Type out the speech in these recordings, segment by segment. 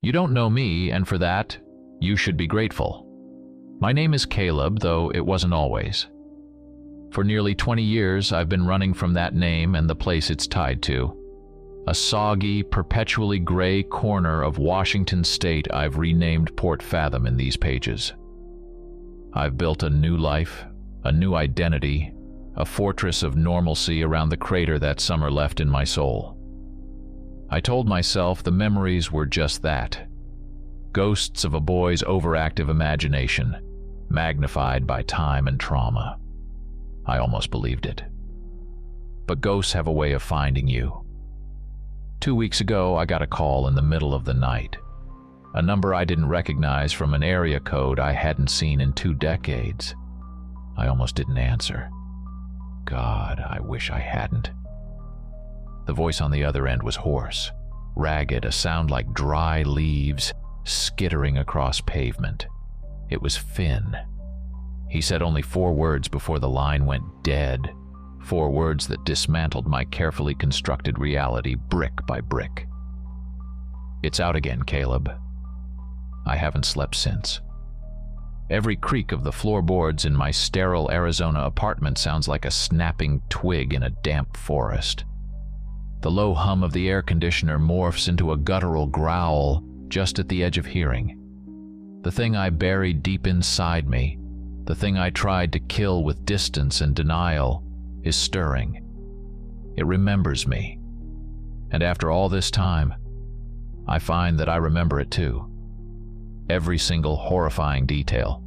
You don't know me, and for that, you should be grateful. My name is Caleb, though it wasn't always. For nearly 20 years, I've been running from that name and the place it's tied to. A soggy, perpetually gray corner of Washington State I've renamed Port Fathom in these pages. I've built a new life, a new identity, a fortress of normalcy around the crater that summer left in my soul. I told myself the memories were just that. Ghosts of a boy's overactive imagination, magnified by time and trauma. I almost believed it. But ghosts have a way of finding you. 2 weeks ago, I got a call in the middle of the night. A number I didn't recognize from an area code I hadn't seen in 2 decades. I almost didn't answer. God, I wish I hadn't. The voice on the other end was hoarse, ragged, a sound like dry leaves skittering across pavement. It was Finn. He said only 4 words before the line went dead. 4 words that dismantled my carefully constructed reality brick by brick. It's out again, Caleb. I haven't slept since. Every creak of the floorboards in my sterile Arizona apartment sounds like a snapping twig in a damp forest. The low hum of the air conditioner morphs into a guttural growl just at the edge of hearing. The thing I buried deep inside me, the thing I tried to kill with distance and denial, is stirring. It remembers me. And after all this time, I find that I remember it too. Every single horrifying detail.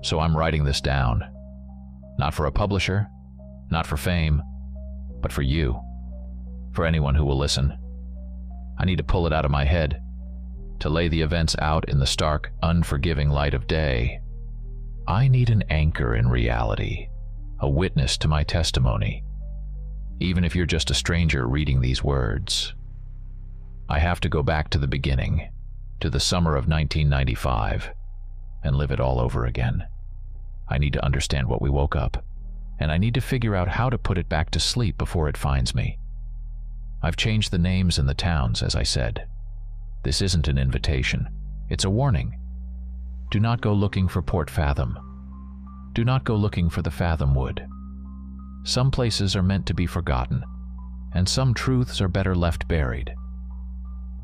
So I'm writing this down. Not for a publisher, not for fame, but for you. For anyone who will listen. I need to pull it out of my head, to lay the events out in the stark, unforgiving light of day. I need an anchor in reality, a witness to my testimony, even if you're just a stranger reading these words. I have to go back to the beginning, to the summer of 1995, and live it all over again. I need to understand what we woke up, and I need to figure out how to put it back to sleep before it finds me. I've changed the names in the towns, as I said. This isn't an invitation, it's a warning. Do not go looking for Port Fathom. Do not go looking for the Fathom Wood. Some places are meant to be forgotten, and some truths are better left buried.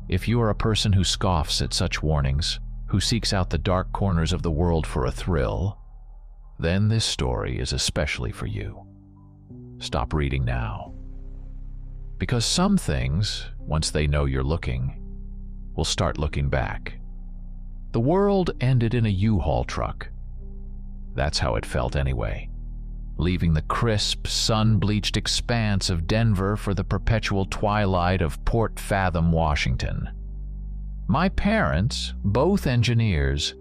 If you are a person who scoffs at such warnings, who seeks out the dark corners of the world for a thrill, then this story is especially for you. Stop reading now. Because some things, once they know you're looking, will start looking back. The world ended in a U-Haul truck. That's how it felt anyway, leaving the crisp, sun-bleached expanse of Denver for the perpetual twilight of Port Fathom, Washington. My parents, both engineers,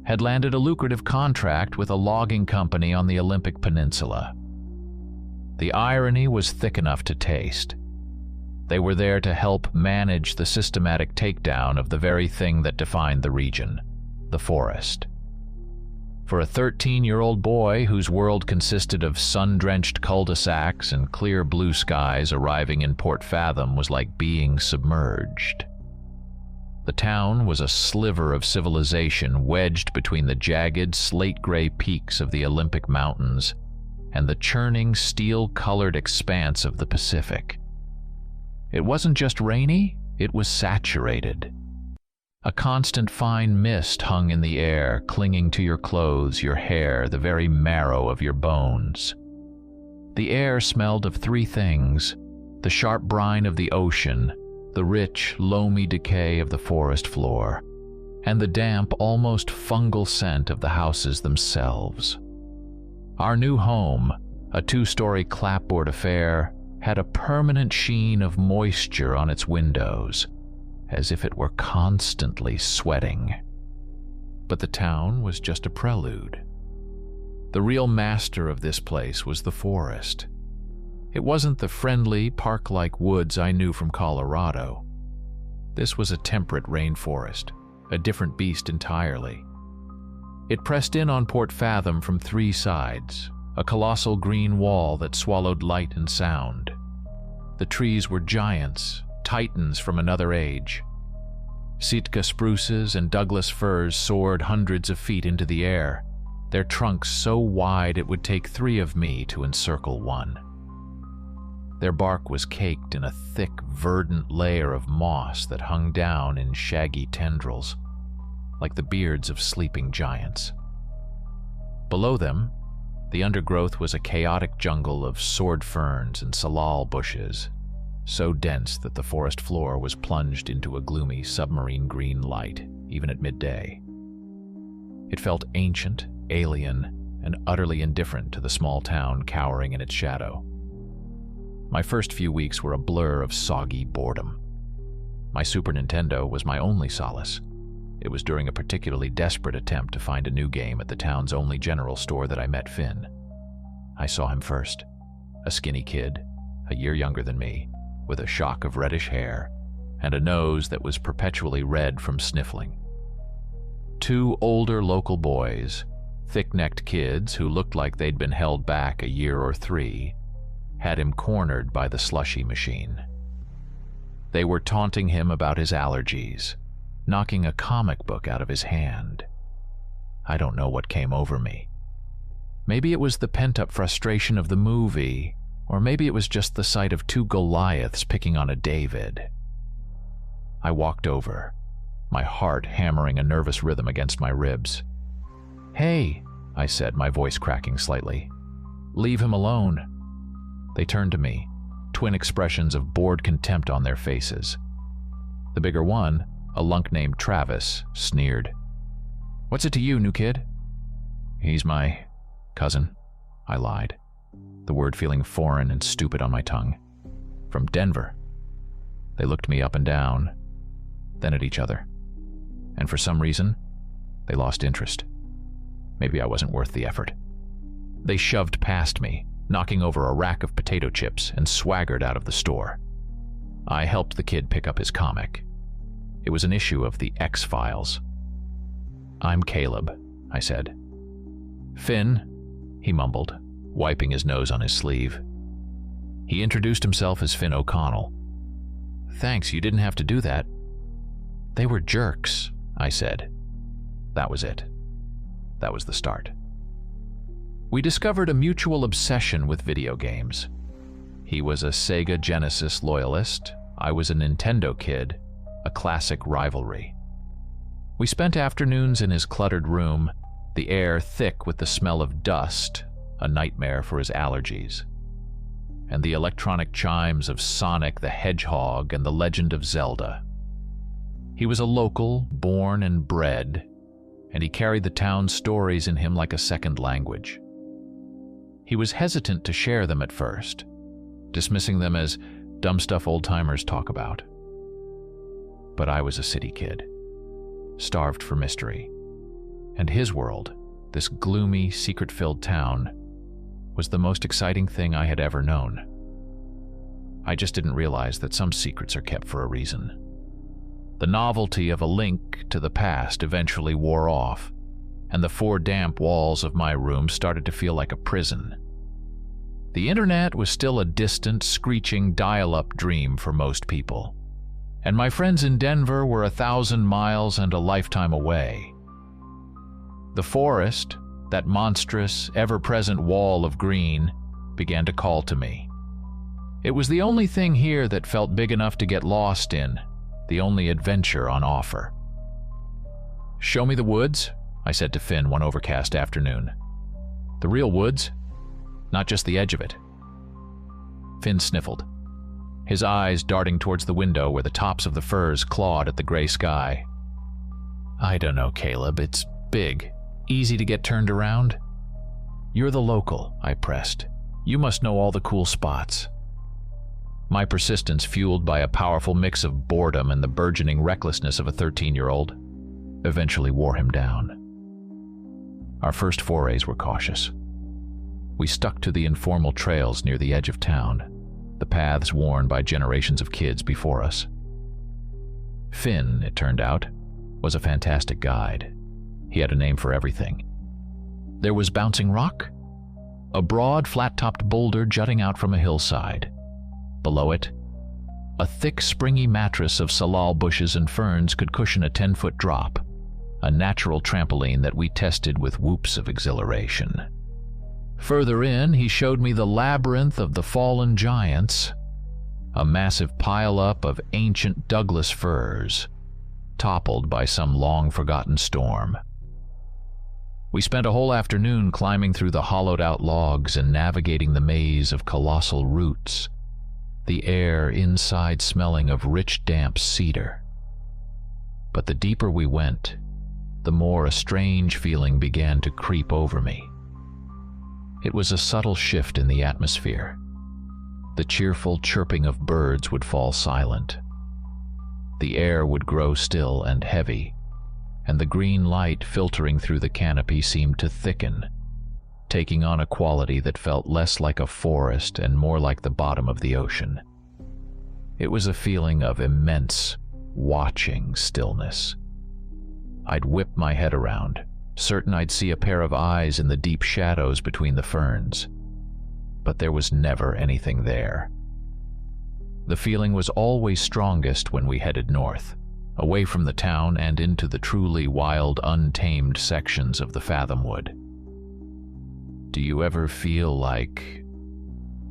had landed a lucrative contract with a logging company on the Olympic Peninsula. The irony was thick enough to taste. They were there to help manage the systematic takedown of the very thing that defined the region, the forest. For a 13-year-old boy whose world consisted of sun-drenched cul-de-sacs and clear blue skies, arriving in Port Fathom was like being submerged. The town was a sliver of civilization wedged between the jagged, slate-gray peaks of the Olympic Mountains and the churning, steel-colored expanse of the Pacific. It wasn't just rainy, it was saturated. A constant fine mist hung in the air, clinging to your clothes, your hair, the very marrow of your bones. The air smelled of 3 things: the sharp brine of the ocean, the rich, loamy decay of the forest floor, and the damp, almost fungal scent of the houses themselves. Our new home, a 2-story clapboard affair, had a permanent sheen of moisture on its windows, as if it were constantly sweating. But the town was just a prelude. The real master of this place was the forest. It wasn't the friendly, park-like woods I knew from Colorado. This was a temperate rainforest, a different beast entirely. It pressed in on Port Fathom from 3 sides, a colossal green wall that swallowed light and sound. The trees were giants, titans from another age. Sitka spruces and Douglas firs soared hundreds of feet into the air, their trunks so wide it would take 3 of me to encircle one. Their bark was caked in a thick, verdant layer of moss that hung down in shaggy tendrils, like the beards of sleeping giants. Below them, the undergrowth was a chaotic jungle of sword ferns and salal bushes, so dense that the forest floor was plunged into a gloomy submarine green light, even at midday. It felt ancient, alien, and utterly indifferent to the small town cowering in its shadow. My first few weeks were a blur of soggy boredom. My Super Nintendo was my only solace. It was during a particularly desperate attempt to find a new game at the town's only general store that I met Finn. I saw him first, a skinny kid, a year younger than me, with a shock of reddish hair and a nose that was perpetually red from sniffling. 2 older local boys, thick-necked kids who looked like they'd been held back a year or 3, had him cornered by the slushy machine. They were taunting him about his allergies, knocking a comic book out of his hand. I don't know what came over me. Maybe it was the pent-up frustration of the movie, or maybe it was just the sight of 2 Goliaths picking on a David. I walked over, my heart hammering a nervous rhythm against my ribs. "Hey," I said, my voice cracking slightly. "Leave him alone." They turned to me, twin expressions of bored contempt on their faces. The bigger one, a lunk named Travis, sneered. "What's it to you, new kid?" "He's my cousin," I lied, the word feeling foreign and stupid on my tongue. "From Denver." They looked me up and down, then at each other. And for some reason, they lost interest. Maybe I wasn't worth the effort. They shoved past me, knocking over a rack of potato chips, and swaggered out of the store. I helped the kid pick up his comic. It was an issue of the X-Files. "I'm Caleb," I said. "Finn," he mumbled, wiping his nose on his sleeve. He introduced himself as Finn O'Connell. "Thanks, you didn't have to do that." "They were jerks," I said. That was it. That was the start. We discovered a mutual obsession with video games. He was a Sega Genesis loyalist, I was a Nintendo kid, a classic rivalry. We spent afternoons in his cluttered room, the air thick with the smell of dust, a nightmare for his allergies, and the electronic chimes of Sonic the Hedgehog and The Legend of Zelda. He was a local, born and bred, and he carried the town's stories in him like a second language. He was hesitant to share them at first, dismissing them as dumb stuff old-timers talk about. But I was a city kid, starved for mystery, and his world, this gloomy, secret-filled town, was the most exciting thing I had ever known. I just didn't realize that some secrets are kept for a reason. The novelty of a link to the past eventually wore off, and the 4 damp walls of my room started to feel like a prison. The internet was still a distant, screeching dial-up dream for most people, and my friends in Denver were 1,000 miles and a lifetime away. The forest, that monstrous, ever-present wall of green, began to call to me. It was the only thing here that felt big enough to get lost in, the only adventure on offer. "Show me the woods," I said to Finn one overcast afternoon. "The real woods, not just the edge of it." Finn sniffled, his eyes darting towards the window where the tops of the firs clawed at the gray sky. "I don't know, Caleb. It's big, easy to get turned around." "You're the local," I pressed. "You must know all the cool spots." My persistence, fueled by a powerful mix of boredom and the burgeoning recklessness of a 13-year-old, eventually wore him down. Our first forays were cautious. We stuck to the informal trails near the edge of town, the paths worn by generations of kids before us. Finn, it turned out, was a fantastic guide. He had a name for everything. There was Bouncing Rock, a broad, flat-topped boulder jutting out from a hillside. Below it, A thick, springy mattress of salal bushes and ferns could cushion a 10-foot drop, a natural trampoline that we tested with whoops of exhilaration. Further in, he showed me the labyrinth of the fallen giants, a massive pile-up of ancient Douglas firs, toppled by some long-forgotten storm. We spent a whole afternoon climbing through the hollowed-out logs and navigating the maze of colossal roots, the air inside smelling of rich, damp cedar. But the deeper we went, the more a strange feeling began to creep over me. It was a subtle shift in the atmosphere. The cheerful chirping of birds would fall silent. The air would grow still and heavy, and the green light filtering through the canopy seemed to thicken, taking on a quality that felt less like a forest and more like the bottom of the ocean. It was a feeling of immense, watching stillness. I'd whip my head around, certain I'd see a pair of eyes in the deep shadows between the ferns. But there was never anything there. The feeling was always strongest when we headed north, away from the town and into the truly wild, untamed sections of the Fathomwood. "Do you ever feel like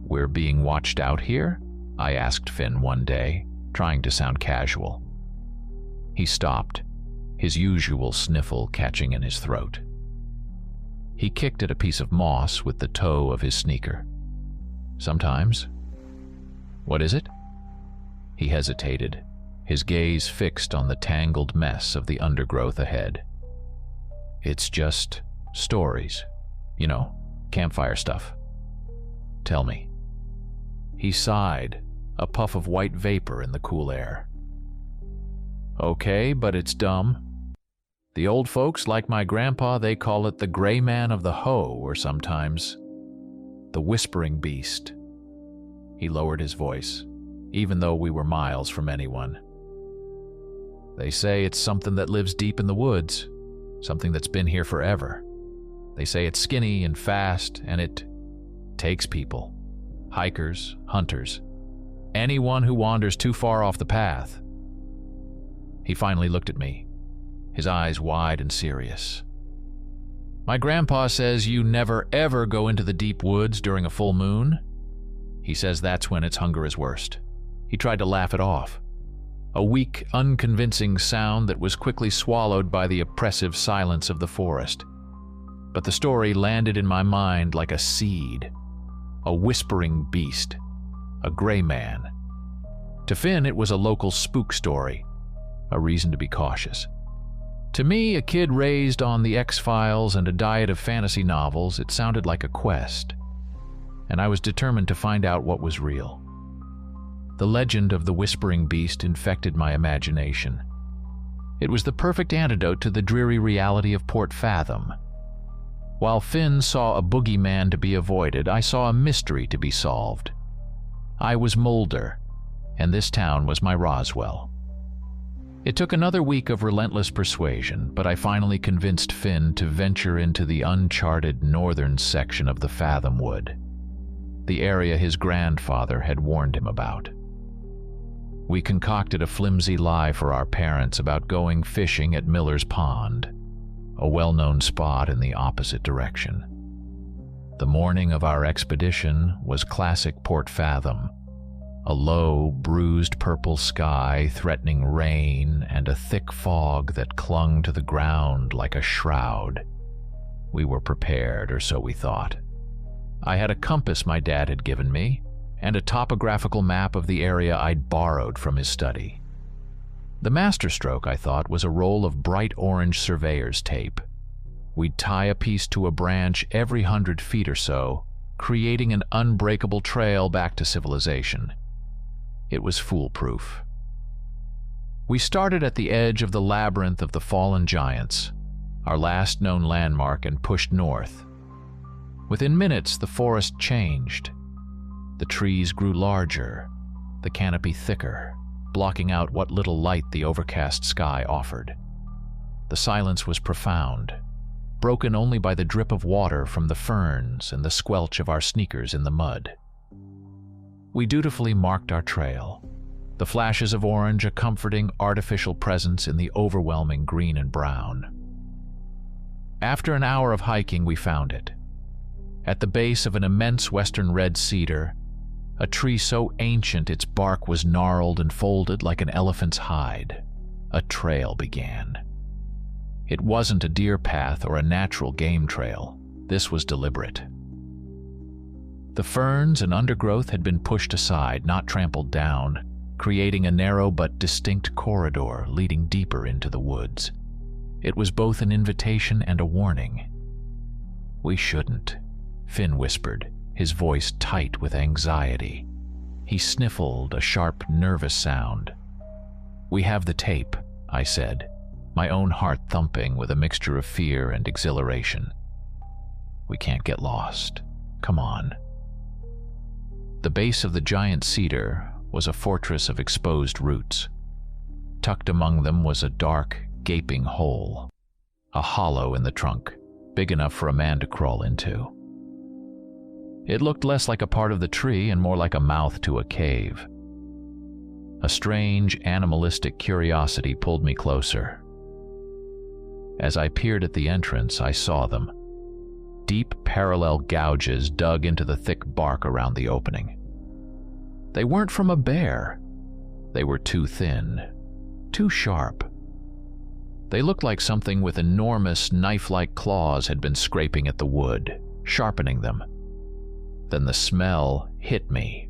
we're being watched out here?" I asked Finn one day, trying to sound casual. He stopped, his usual sniffle catching in his throat. He kicked at a piece of moss with the toe of his sneaker. "Sometimes." "What is it?" He hesitated, his gaze fixed on the tangled mess of the undergrowth ahead. "It's just stories. You know, campfire stuff." "Tell me." He sighed, a puff of white vapor in the cool air. "Okay, but it's dumb. The old folks, like my grandpa, they call it the gray man of the hoe, or sometimes the whispering beast." He lowered his voice, even though we were miles from anyone. "They say it's something that lives deep in the woods, something that's been here forever. They say it's skinny and fast, and it takes people, hikers, hunters, anyone who wanders too far off the path." He finally looked at me, his eyes wide and serious. "My grandpa says you never ever go into the deep woods during a full moon. He says that's when its hunger is worst." He tried to laugh it off, a weak, unconvincing sound that was quickly swallowed by the oppressive silence of the forest. But the story landed in my mind like a seed, a whispering beast, a gray man. To Finn, it was a local spook story, a reason to be cautious. To me, a kid raised on the X-Files and a diet of fantasy novels, it sounded like a quest, and I was determined to find out what was real. The legend of the whispering beast infected my imagination. It was the perfect antidote to the dreary reality of Port Fathom. While Finn saw a boogeyman to be avoided, I saw a mystery to be solved. I was Mulder, and this town was my Roswell. It took another week of relentless persuasion, but I finally convinced Finn to venture into the uncharted northern section of the Fathomwood, the area his grandfather had warned him about. We concocted a flimsy lie for our parents about going fishing at Miller's Pond, a well-known spot in the opposite direction. The morning of our expedition was classic Port Fathom, a low, bruised purple sky threatening rain and a thick fog that clung to the ground like a shroud. We were prepared, or so we thought. I had a compass my dad had given me, and a topographical map of the area I'd borrowed from his study. The masterstroke, I thought, was a roll of bright orange surveyor's tape. We'd tie a piece to a branch every 100 feet or so, creating an unbreakable trail back to civilization. It was foolproof. We started at the edge of the labyrinth of the fallen giants, our last known landmark, and pushed north. Within minutes, the forest changed. The trees grew larger, the canopy thicker, blocking out what little light the overcast sky offered. The silence was profound, broken only by the drip of water from the ferns and the squelch of our sneakers in the mud. We dutifully marked our trail, The flashes of orange a comforting artificial presence in the overwhelming green and brown. After an hour of hiking, we found it. At the base of an immense western red cedar, a tree so ancient its bark was gnarled and folded like an elephant's hide, a trail began. It wasn't a deer path or a natural game trail. This was deliberate. The ferns and undergrowth had been pushed aside, not trampled down, creating a narrow but distinct corridor leading deeper into the woods. It was both an invitation and a warning. "We shouldn't," Finn whispered, his voice tight with anxiety. He sniffled, a sharp, nervous sound. "We have the tape," I said, my own heart thumping with a mixture of fear and exhilaration. "We can't get lost. Come on." The base of the giant cedar was a fortress of exposed roots. Tucked among them was a dark, gaping hole, a hollow in the trunk, big enough for a man to crawl into. It looked less like a part of the tree and more like a mouth to a cave. A strange, animalistic curiosity pulled me closer. As I peered at the entrance, I saw them. Deep, parallel gouges dug into the thick bark around the opening. They weren't from a bear. They were too thin, too sharp. They looked like something with enormous, knife-like claws had been scraping at the wood, sharpening them. Then the smell hit me.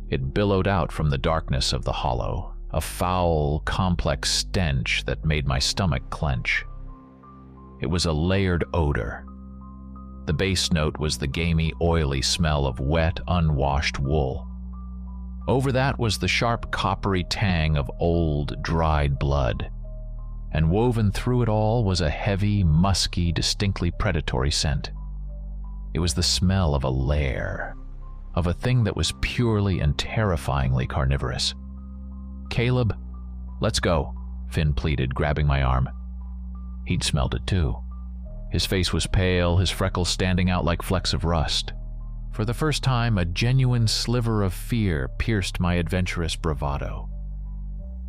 It billowed out from the darkness of the hollow, a foul, complex stench that made my stomach clench. It was a layered odor. The base note was the gamey, oily smell of wet, unwashed wool. Over that was the sharp, coppery tang of old, dried blood. And woven through it all was a heavy, musky, distinctly predatory scent. It was the smell of a lair, of a thing that was purely and terrifyingly carnivorous. "Caleb, let's go," Finn pleaded, grabbing my arm. He'd smelled it too. His face was pale, his freckles standing out like flecks of rust. For the first time, a genuine sliver of fear pierced my adventurous bravado.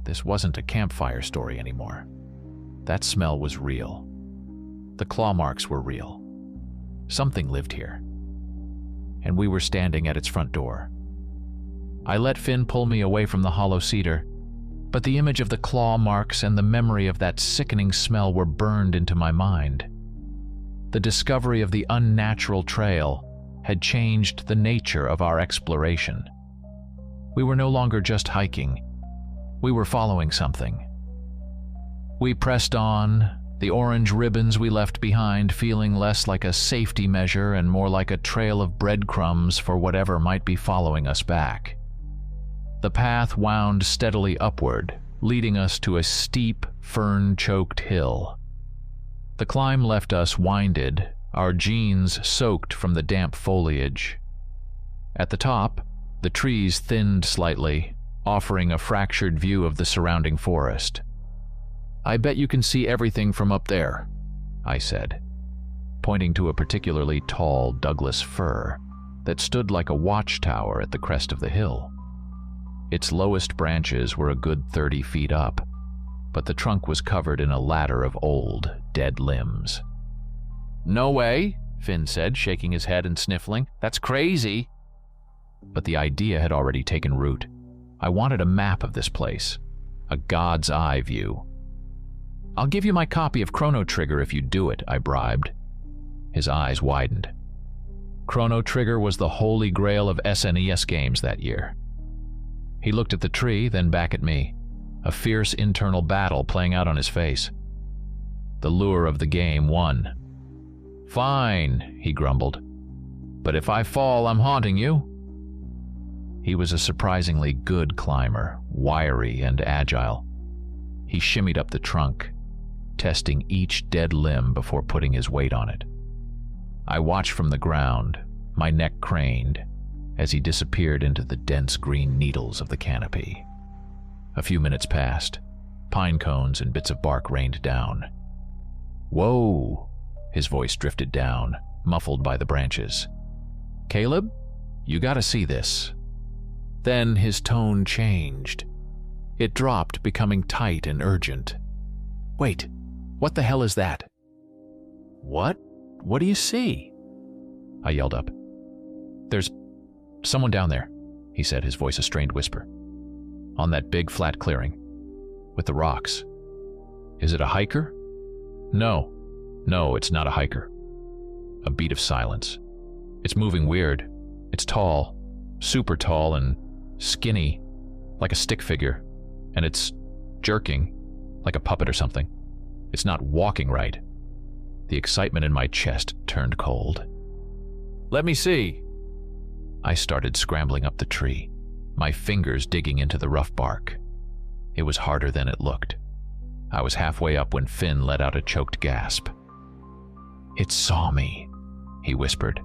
This wasn't a campfire story anymore. That smell was real. The claw marks were real. Something lived here. And we were standing at its front door. I let Finn pull me away from the hollow cedar, but the image of the claw marks and the memory of that sickening smell were burned into my mind. The discovery of the unnatural trail had changed the nature of our exploration. We were no longer just hiking. We were following something. We pressed on, the orange ribbons we left behind feeling less like a safety measure and more like a trail of breadcrumbs for whatever might be following us back. The path wound steadily upward, leading us to a steep, fern-choked hill. The climb left us winded, our jeans soaked from the damp foliage. At the top, the trees thinned slightly, offering a fractured view of the surrounding forest. "I bet you can see everything from up there," I said, pointing to a particularly tall Douglas fir that stood like a watchtower at the crest of the hill. Its lowest branches were a good 30 feet up, but the trunk was covered in a ladder of old, dead limbs. "No way," Finn said, shaking his head and sniffling. "That's crazy." But the idea had already taken root. I wanted a map of this place, a God's eye view. "I'll give you my copy of Chrono Trigger if you do it," I bribed. His eyes widened. Chrono Trigger was the holy grail of SNES games that year. He looked at the tree, then back at me, a fierce internal battle playing out on his face. The lure of the game won. "Fine," he grumbled. "But if I fall, I'm haunting you." He was a surprisingly good climber, wiry and agile. He shimmied up the trunk, testing each dead limb before putting his weight on it. I watched from the ground, my neck craned, as he disappeared into the dense green needles of the canopy. A few minutes passed. Pine cones and bits of bark rained down. "Whoa!" His voice drifted down, muffled by the branches. "Caleb, you gotta see this." Then his tone changed. It dropped, becoming tight and urgent. "Wait, what the hell is that?" "What? What do you see?" I yelled up. "There's someone down there," he said, his voice a strained whisper. "On that big flat clearing. With the rocks." "Is it a hiker?" No, it's not a hiker." A beat of silence. "It's moving weird. It's tall, super tall and skinny, like a stick figure. And it's jerking, like a puppet or something. It's not walking right." The excitement in my chest turned cold. "Let me see." I started scrambling up the tree, my fingers digging into the rough bark. It was harder than it looked. I was halfway up when Finn let out a choked gasp. "It saw me," he whispered,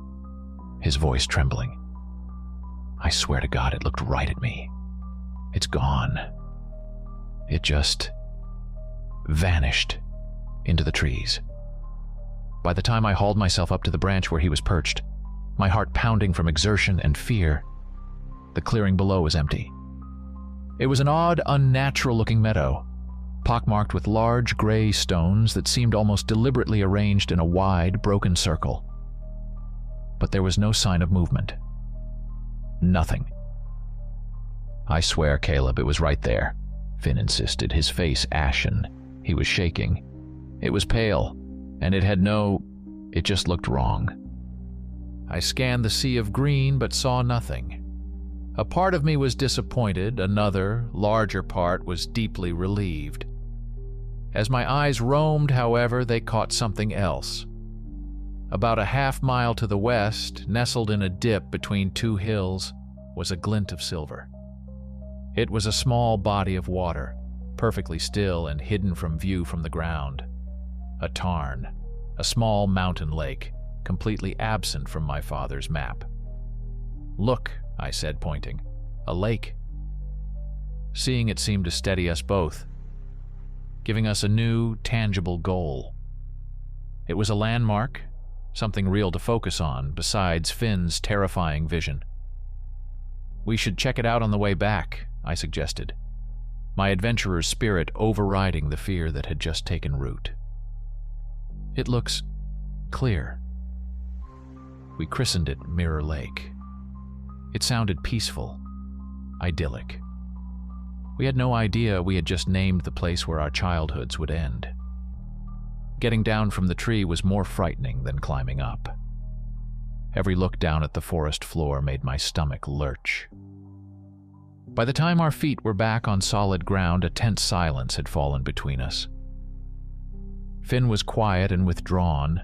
his voice trembling. "I swear to God, it looked right at me. It's gone. It just vanished into the trees." By the time I hauled myself up to the branch where he was perched, my heart pounding from exertion and fear, the clearing below was empty. It was an odd, unnatural-looking meadow, pockmarked with large gray stones that seemed almost deliberately arranged in a wide, broken circle. But there was no sign of movement. Nothing. "I swear, Caleb, it was right there," Finn insisted, his face ashen. He was shaking. It was pale, and it just looked wrong. I scanned the sea of green but saw nothing. A part of me was disappointed, another, larger part was deeply relieved. As my eyes roamed, however, they caught something else. About a half-mile to the west, nestled in a dip between two hills, was a glint of silver. It was a small body of water, perfectly still and hidden from view from the ground. A tarn, a small mountain lake, completely absent from my father's map. "Look," I said, pointing. "A lake." Seeing it seemed to steady us both, giving us a new, tangible goal. It was a landmark, something real to focus on, besides Finn's terrifying vision. "We should check it out on the way back," I suggested, my adventurer's spirit overriding the fear that had just taken root. "It looks clear." We christened it Mirror Lake. It sounded peaceful, idyllic. We had no idea we had just named the place where our childhoods would end. Getting down from the tree was more frightening than climbing up. Every look down at the forest floor made my stomach lurch. By the time our feet were back on solid ground, a tense silence had fallen between us. Finn was quiet and withdrawn,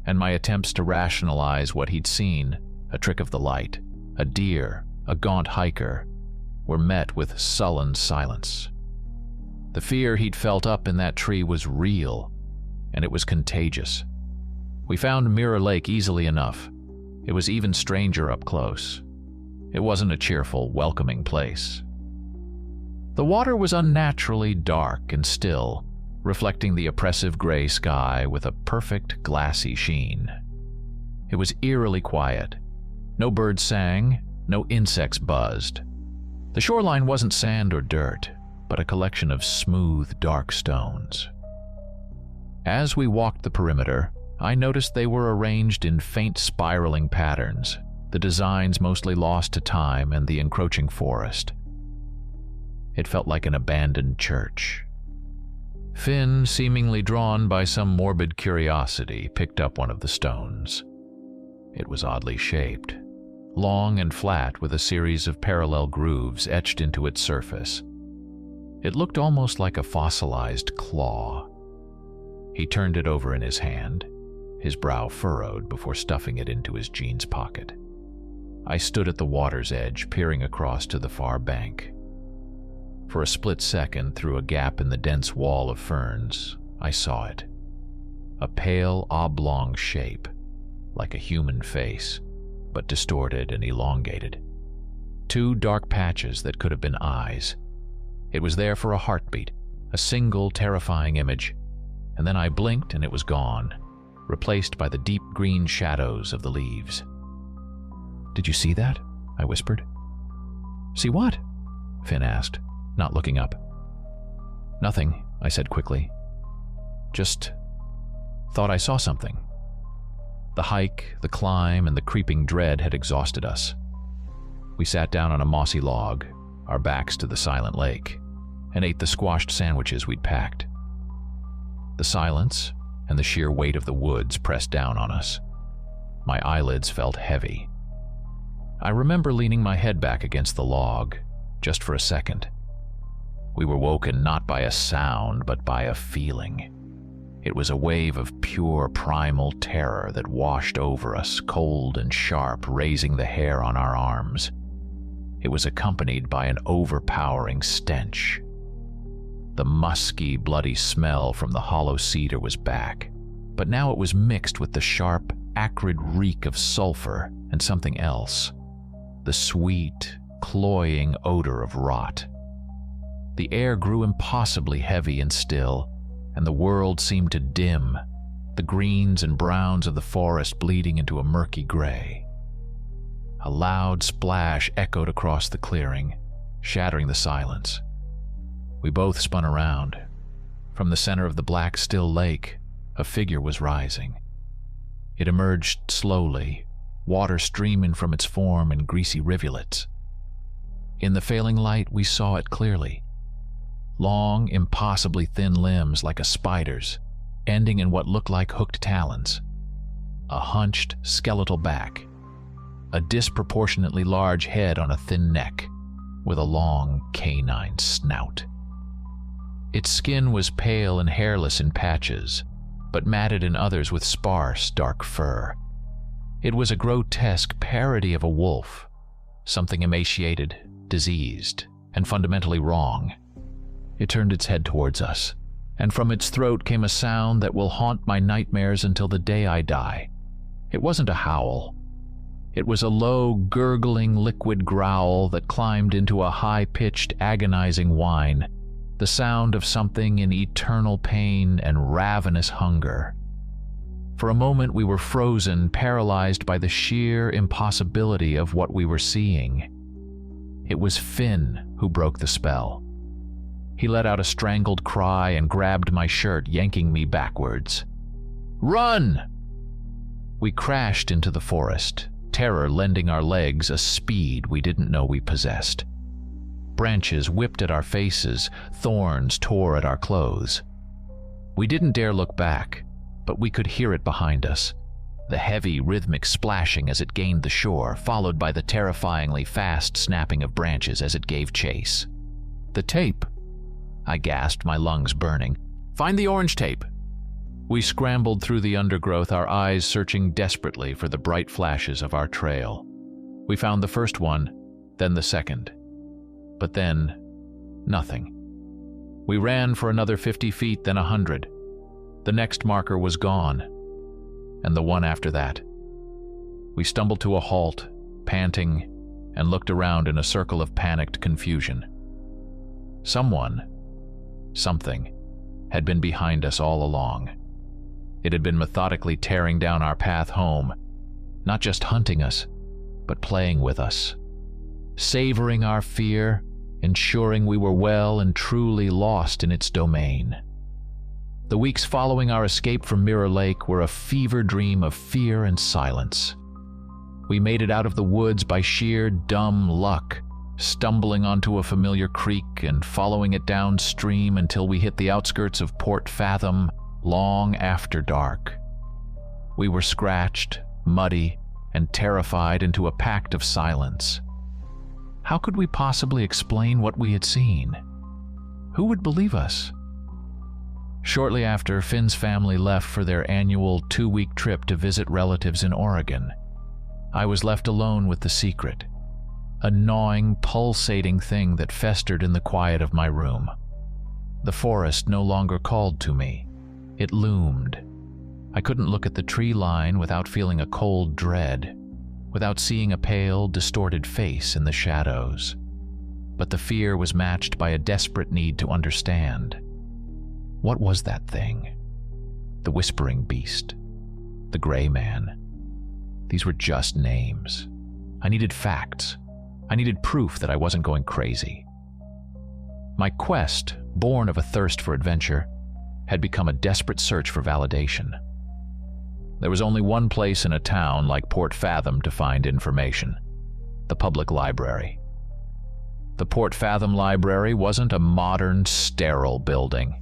and my attempts to rationalize what he'd seen, a trick of the light, a deer, a gaunt hiker, were met with sullen silence. The fear he'd felt up in that tree was real, and it was contagious. We found Mirror Lake easily enough. It was even stranger up close. It wasn't a cheerful, welcoming place. The water was unnaturally dark and still, reflecting the oppressive gray sky with a perfect glassy sheen. It was eerily quiet. No birds sang, no insects buzzed. The shoreline wasn't sand or dirt, but a collection of smooth, dark stones. As we walked the perimeter, I noticed they were arranged in faint spiraling patterns, the designs mostly lost to time and the encroaching forest. It felt like an abandoned church. Finn, seemingly drawn by some morbid curiosity, picked up one of the stones. It was oddly shaped, long and flat with a series of parallel grooves etched into its surface. It looked almost like a fossilized claw. He turned it over in his hand, his brow furrowed before stuffing it into his jeans pocket. I stood at the water's edge, peering across to the far bank. For a split second, through a gap in the dense wall of ferns, I saw it. A pale, oblong shape, like a human face, but distorted and elongated. Two dark patches that could have been eyes. It was there for a heartbeat, a single terrifying image, and then I blinked and it was gone, replaced by the deep green shadows of the leaves. "Did you see that?" I whispered. See what? Finn asked, not looking up. Nothing, I said quickly. Just thought I saw something. The hike, the climb, and the creeping dread had exhausted us. We sat down on a mossy log, our backs to the silent lake, and ate the squashed sandwiches we'd packed. The silence and the sheer weight of the woods pressed down on us. My eyelids felt heavy. I remember leaning my head back against the log, just for a second. We were woken not by a sound, but by a feeling. It was a wave of pure primal terror that washed over us, cold and sharp, raising the hair on our arms. It was accompanied by an overpowering stench. The musky, bloody smell from the hollow cedar was back, but now it was mixed with the sharp, acrid reek of sulfur and something else. The sweet, cloying odor of rot. The air grew impossibly heavy and still, and the world seemed to dim, the greens and browns of the forest bleeding into a murky gray. A loud splash echoed across the clearing, shattering the silence. We both spun around. From the center of the black, still lake, a figure was rising. It emerged slowly, water streaming from its form in greasy rivulets. In the failing light, we saw it clearly. Long, impossibly thin limbs like a spider's, ending in what looked like hooked talons. A hunched, skeletal back. A disproportionately large head on a thin neck, with a long, canine snout. Its skin was pale and hairless in patches, but matted in others with sparse, dark fur. It was a grotesque parody of a wolf, something emaciated, diseased, and fundamentally wrong. It turned its head towards us, and from its throat came a sound that will haunt my nightmares until the day I die. It wasn't a howl. It was a low, gurgling, liquid growl that climbed into a high-pitched, agonizing whine, the sound of something in eternal pain and ravenous hunger. For a moment we were frozen, paralyzed by the sheer impossibility of what we were seeing. It was Finn who broke the spell. He let out a strangled cry and grabbed my shirt, yanking me backwards. "Run!" We crashed into the forest, terror lending our legs a speed we didn't know we possessed. Branches whipped at our faces, thorns tore at our clothes. We didn't dare look back, but we could hear it behind us, the heavy, rhythmic splashing as it gained the shore, followed by the terrifyingly fast snapping of branches as it gave chase. "The tape!" I gasped, my lungs burning. "Find the orange tape!" We scrambled through the undergrowth, our eyes searching desperately for the bright flashes of our trail. We found the first one, then the second. But then, nothing. We ran for another 50 feet, then 100. The next marker was gone, and the one after that. We stumbled to a halt, panting, and looked around in a circle of panicked confusion. Someone, something, had been behind us all along. It had been methodically tearing down our path home, not just hunting us, but playing with us, savoring our fear, ensuring we were well and truly lost in its domain. The weeks following our escape from Mirror Lake were a fever dream of fear and silence. We made it out of the woods by sheer dumb luck, stumbling onto a familiar creek and following it downstream until we hit the outskirts of Port Fathom long after dark. We were scratched, muddy, and terrified into a pact of silence. How could we possibly explain what we had seen? Who would believe us? Shortly after, Finn's family left for their annual 2-week trip to visit relatives in Oregon. I was left alone with the secret, a gnawing, pulsating thing that festered in the quiet of my room. The forest no longer called to me. It loomed. I couldn't look at the tree line without feeling a cold dread, without seeing a pale, distorted face in the shadows. But the fear was matched by a desperate need to understand. What was that thing? The whispering beast? The gray man? These were just names. I needed facts. I needed proof that I wasn't going crazy. My quest, born of a thirst for adventure, had become a desperate search for validation. There was only one place in a town like Port Fathom to find information: the public library. The Port Fathom Library wasn't a modern, sterile building.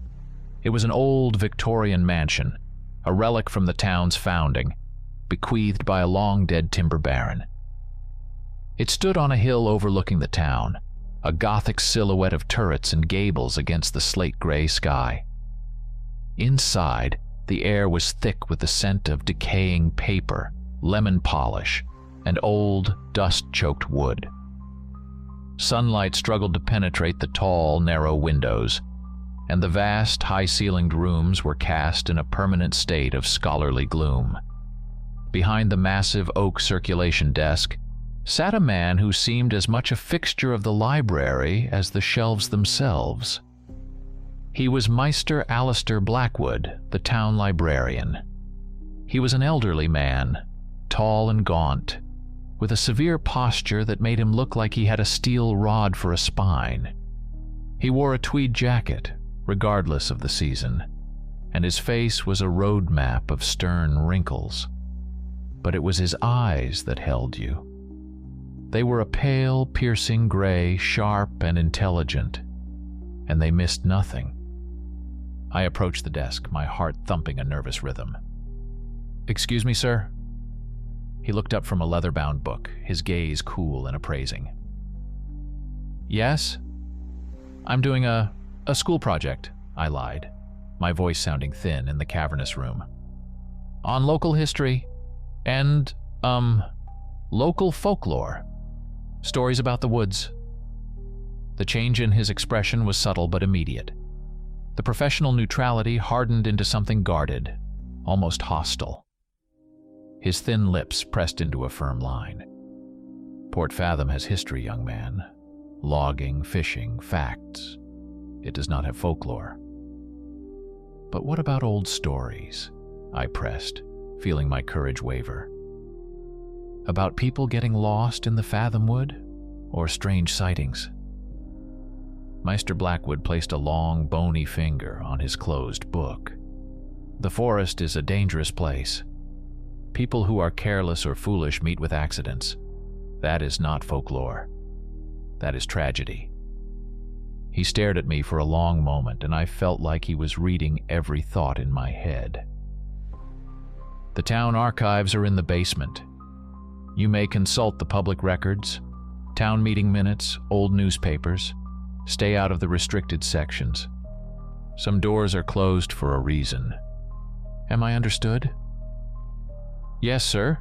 It was an old Victorian mansion, a relic from the town's founding, bequeathed by a long-dead timber baron. It stood on a hill overlooking the town, a Gothic silhouette of turrets and gables against the slate-gray sky. Inside, the air was thick with the scent of decaying paper, lemon polish, and old, dust-choked wood. Sunlight struggled to penetrate the tall, narrow windows, and the vast, high-ceilinged rooms were cast in a permanent state of scholarly gloom. Behind the massive oak circulation desk sat a man who seemed as much a fixture of the library as the shelves themselves. He was Meister Alistair Blackwood, the town librarian. He was an elderly man, tall and gaunt, with a severe posture that made him look like he had a steel rod for a spine. He wore a tweed jacket, regardless of the season, and his face was a road map of stern wrinkles. But it was his eyes that held you. They were a pale, piercing gray, sharp and intelligent, and they missed nothing. I approached the desk, my heart thumping a nervous rhythm. "Excuse me, sir?" He looked up from a leather-bound book, his gaze cool and appraising. "Yes? I'm doing a school project," I lied, my voice sounding thin in the cavernous room. "On local history and, local folklore. Stories about the woods." The change in his expression was subtle but immediate. The professional neutrality hardened into something guarded, almost hostile. His thin lips pressed into a firm line. "Port Fathom has history, young man. Logging, fishing, facts. It does not have folklore." "But what about old stories?" I pressed, feeling my courage waver. "About people getting lost in the Fathomwood, or strange sightings?" Meister Blackwood placed a long, bony finger on his closed book. "The forest is a dangerous place. People who are careless or foolish meet with accidents. That is not folklore. That is tragedy." He stared at me for a long moment, and I felt like he was reading every thought in my head. "The town archives are in the basement. You may consult the public records, town meeting minutes, old newspapers. Stay out of the restricted sections. Some doors are closed for a reason. Am I understood?" "Yes, sir,"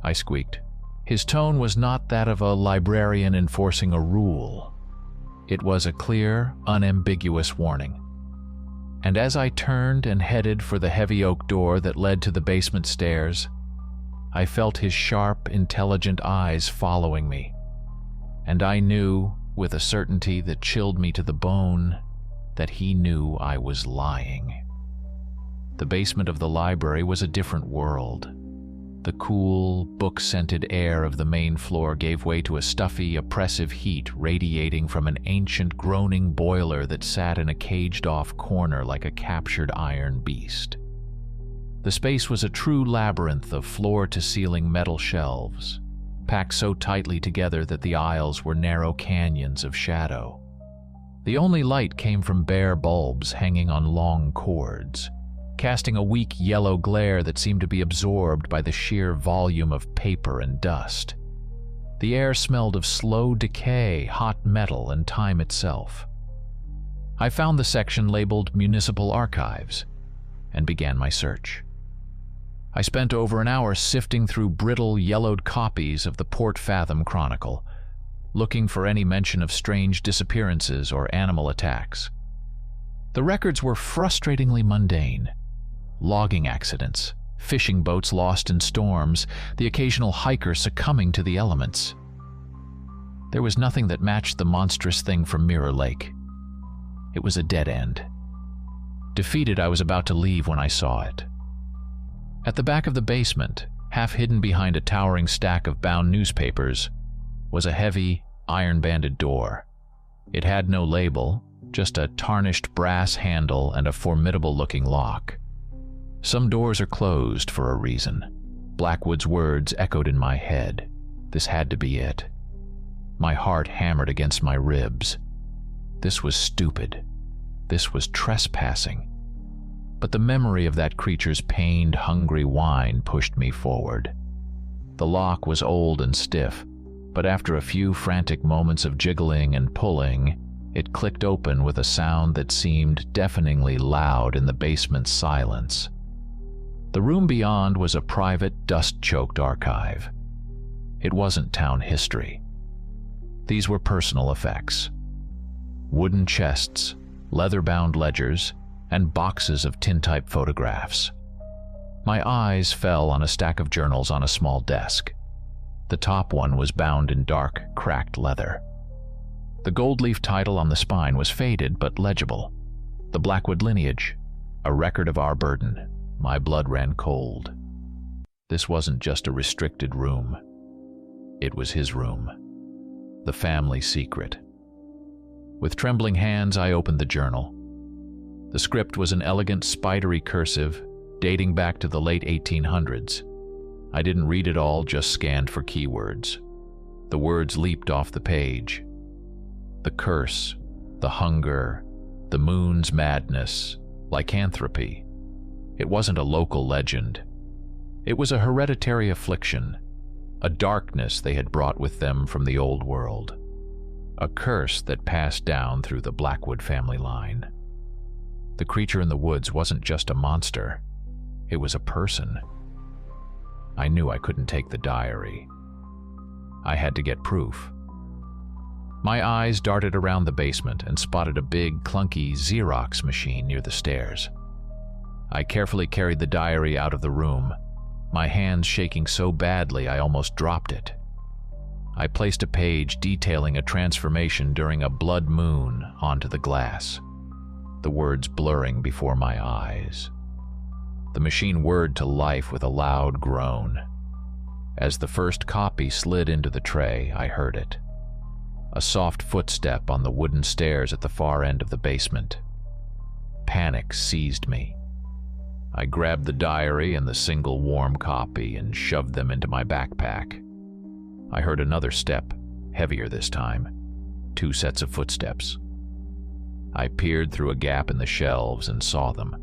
I squeaked. His tone was not that of a librarian enforcing a rule. It was a clear, unambiguous warning. And as I turned and headed for the heavy oak door that led to the basement stairs, I felt his sharp, intelligent eyes following me. And I knew, with a certainty that chilled me to the bone, that he knew I was lying. The basement of the library was a different world. The cool, book-scented air of the main floor gave way to a stuffy, oppressive heat radiating from an ancient, groaning boiler that sat in a caged-off corner like a captured iron beast. The space was a true labyrinth of floor-to-ceiling metal shelves, packed so tightly together that the aisles were narrow canyons of shadow. The only light came from bare bulbs hanging on long cords, casting a weak yellow glare that seemed to be absorbed by the sheer volume of paper and dust. The air smelled of slow decay, hot metal, and time itself. I found the section labeled Municipal Archives and began my search. I spent over an hour sifting through brittle, yellowed copies of the Port Fathom Chronicle, looking for any mention of strange disappearances or animal attacks. The records were frustratingly mundane. Logging accidents, fishing boats lost in storms, the occasional hiker succumbing to the elements. There was nothing that matched the monstrous thing from Mirror Lake. It was a dead end. Defeated, I was about to leave when I saw it. At the back of the basement, half hidden behind a towering stack of bound newspapers, was a heavy, iron-banded door. It had no label, just a tarnished brass handle and a formidable-looking lock. Some doors are closed for a reason. Blackwood's words echoed in my head. This had to be it. My heart hammered against my ribs. This was stupid. This was trespassing. But the memory of that creature's pained, hungry whine pushed me forward. The lock was old and stiff, but after a few frantic moments of jiggling and pulling, it clicked open with a sound that seemed deafeningly loud in the basement's silence. The room beyond was a private, dust-choked archive. It wasn't town history. These were personal effects. Wooden chests, leather-bound ledgers, and boxes of tintype photographs. My eyes fell on a stack of journals on a small desk. The top one was bound in dark, cracked leather. The gold-leaf title on the spine was faded but legible. The Blackwood lineage, a record of our burden. My blood ran cold. This wasn't just a restricted room. It was his room. The family secret. With trembling hands, I opened the journal. The script was an elegant, spidery cursive dating back to the late 1800s. I didn't read it all, just scanned for keywords. The words leaped off the page. The curse, the hunger, the moon's madness, lycanthropy. It wasn't a local legend. It was a hereditary affliction, a darkness they had brought with them from the old world, a curse that passed down through the Blackwood family line. The creature in the woods wasn't just a monster. It was a person. I knew I couldn't take the diary. I had to get proof. My eyes darted around the basement and spotted a big, clunky Xerox machine near the stairs. I carefully carried the diary out of the room, my hands shaking so badly I almost dropped it. I placed a page detailing a transformation during a blood moon onto the glass, the words blurring before my eyes. The machine whirred to life with a loud groan. As the first copy slid into the tray, I heard it. A soft footstep on the wooden stairs at the far end of the basement. Panic seized me. I grabbed the diary and the single warm copy and shoved them into my backpack. I heard another step, heavier this time. 2 sets of footsteps. I peered through a gap in the shelves and saw them.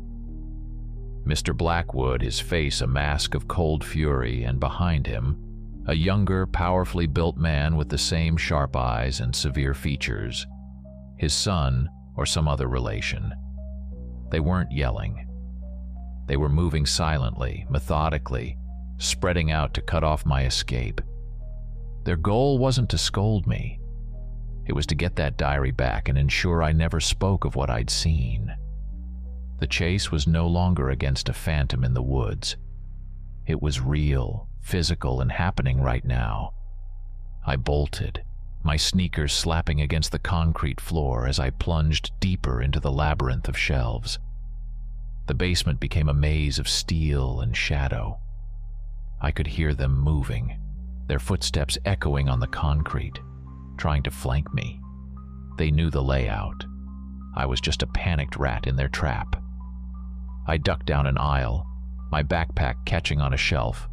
Mr. Blackwood, his face a mask of cold fury, and behind him, a younger, powerfully built man with the same sharp eyes and severe features. His son, or some other relation. They weren't yelling. They were moving silently, methodically, spreading out to cut off my escape. Their goal wasn't to scold me. It was to get that diary back and ensure I never spoke of what I'd seen. The chase was no longer against a phantom in the woods. It was real, physical, and happening right now. I bolted, my sneakers slapping against the concrete floor as I plunged deeper into the labyrinth of shelves. The basement became a maze of steel and shadow. I could hear them moving, their footsteps echoing on the concrete, trying to flank me. They knew the layout. I was just a panicked rat in their trap. I ducked down an aisle, my backpack catching on a shelf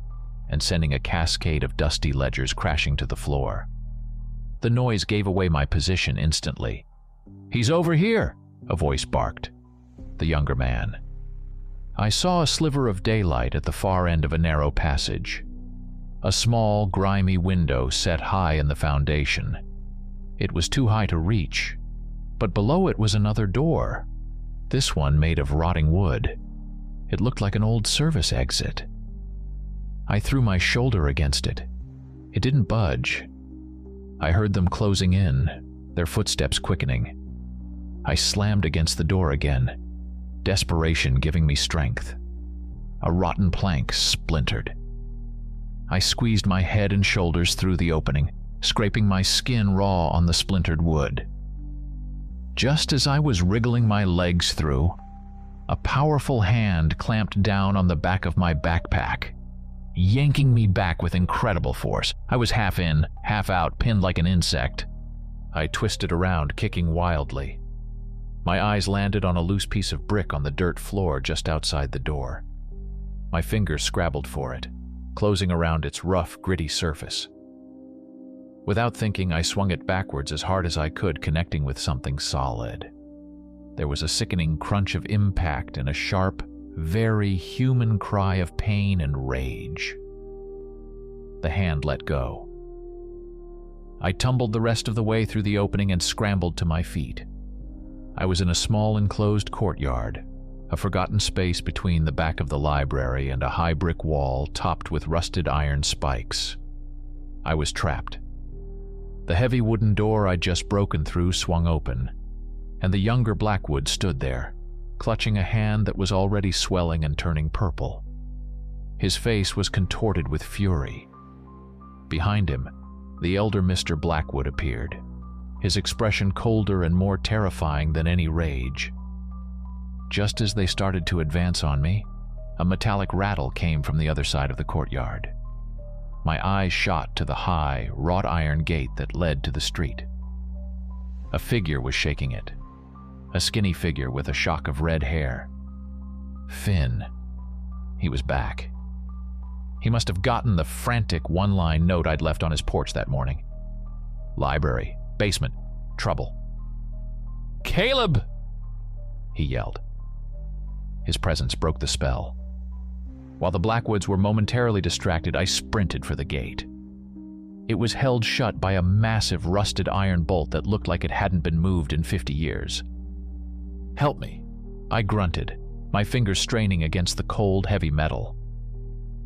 and sending a cascade of dusty ledgers crashing to the floor. The noise gave away my position instantly. "He's over here!" a voice barked. The younger man. I saw a sliver of daylight at the far end of a narrow passage. A small, grimy window set high in the foundation. It was too high to reach, but below it was another door, this one made of rotting wood. It looked like an old service exit. I threw my shoulder against it. It didn't budge. I heard them closing in, their footsteps quickening. I slammed against the door again, desperation giving me strength. A rotten plank splintered. I squeezed my head and shoulders through the opening, scraping my skin raw on the splintered wood. Just as I was wriggling my legs through, a powerful hand clamped down on the back of my backpack, yanking me back with incredible force. I was half in, half out, pinned like an insect. I twisted around, kicking wildly. My eyes landed on a loose piece of brick on the dirt floor just outside the door. My fingers scrabbled for it, closing around its rough, gritty surface. Without thinking, I swung it backwards as hard as I could, connecting with something solid. There was a sickening crunch of impact and a sharp, very human cry of pain and rage. The hand let go. I tumbled the rest of the way through the opening and scrambled to my feet. I was in a small enclosed courtyard, a forgotten space between the back of the library and a high brick wall topped with rusted iron spikes. I was trapped. The heavy wooden door I'd just broken through swung open, and the younger Blackwood stood there, clutching a hand that was already swelling and turning purple. His face was contorted with fury. Behind him, the elder Mr. Blackwood appeared, his expression colder and more terrifying than any rage. Just as they started to advance on me, a metallic rattle came from the other side of the courtyard. My eyes shot to the high, wrought iron gate that led to the street. A figure was shaking it, a skinny figure with a shock of red hair. Finn. He was back. He must have gotten the frantic one-line note I'd left on his porch that morning. Library, basement, trouble. "Caleb!" he yelled. His presence broke the spell. While the Blackwoods were momentarily distracted, I sprinted for the gate. It was held shut by a massive rusted iron bolt that looked like it hadn't been moved in 50 years. "Help me," I grunted, my fingers straining against the cold, heavy metal.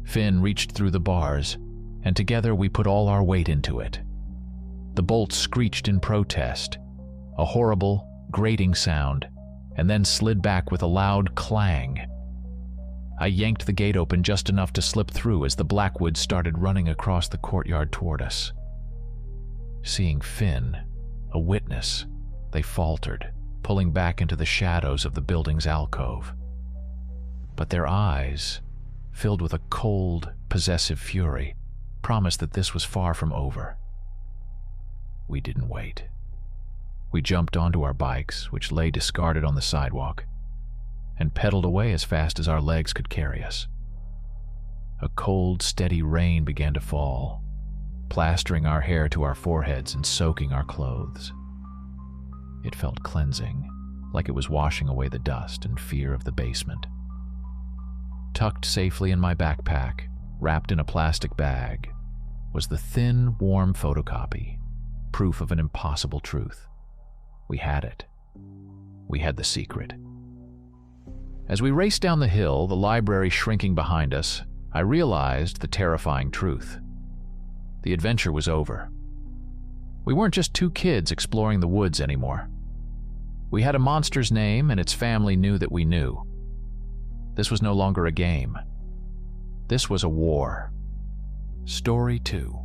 Finn reached through the bars, and together we put all our weight into it. The bolt screeched in protest, a horrible, grating sound, and then slid back with a loud clang. I yanked the gate open just enough to slip through as the Blackwoods started running across the courtyard toward us. Seeing Finn, a witness, they faltered, pulling back into the shadows of the building's alcove. But their eyes, filled with a cold, possessive fury, promised that this was far from over. We didn't wait. We jumped onto our bikes, which lay discarded on the sidewalk, and pedaled away as fast as our legs could carry us. A cold, steady rain began to fall, plastering our hair to our foreheads and soaking our clothes. It felt cleansing, like it was washing away the dust and fear of the basement. Tucked safely in my backpack, wrapped in a plastic bag, was the thin, warm photocopy, proof of an impossible truth. We had it. We had the secret. As we raced down the hill, the library shrinking behind us, I realized the terrifying truth. The adventure was over. We weren't just two kids exploring the woods anymore. We had a monster's name, and its family knew that we knew. This was no longer a game. This was a war. Story 2.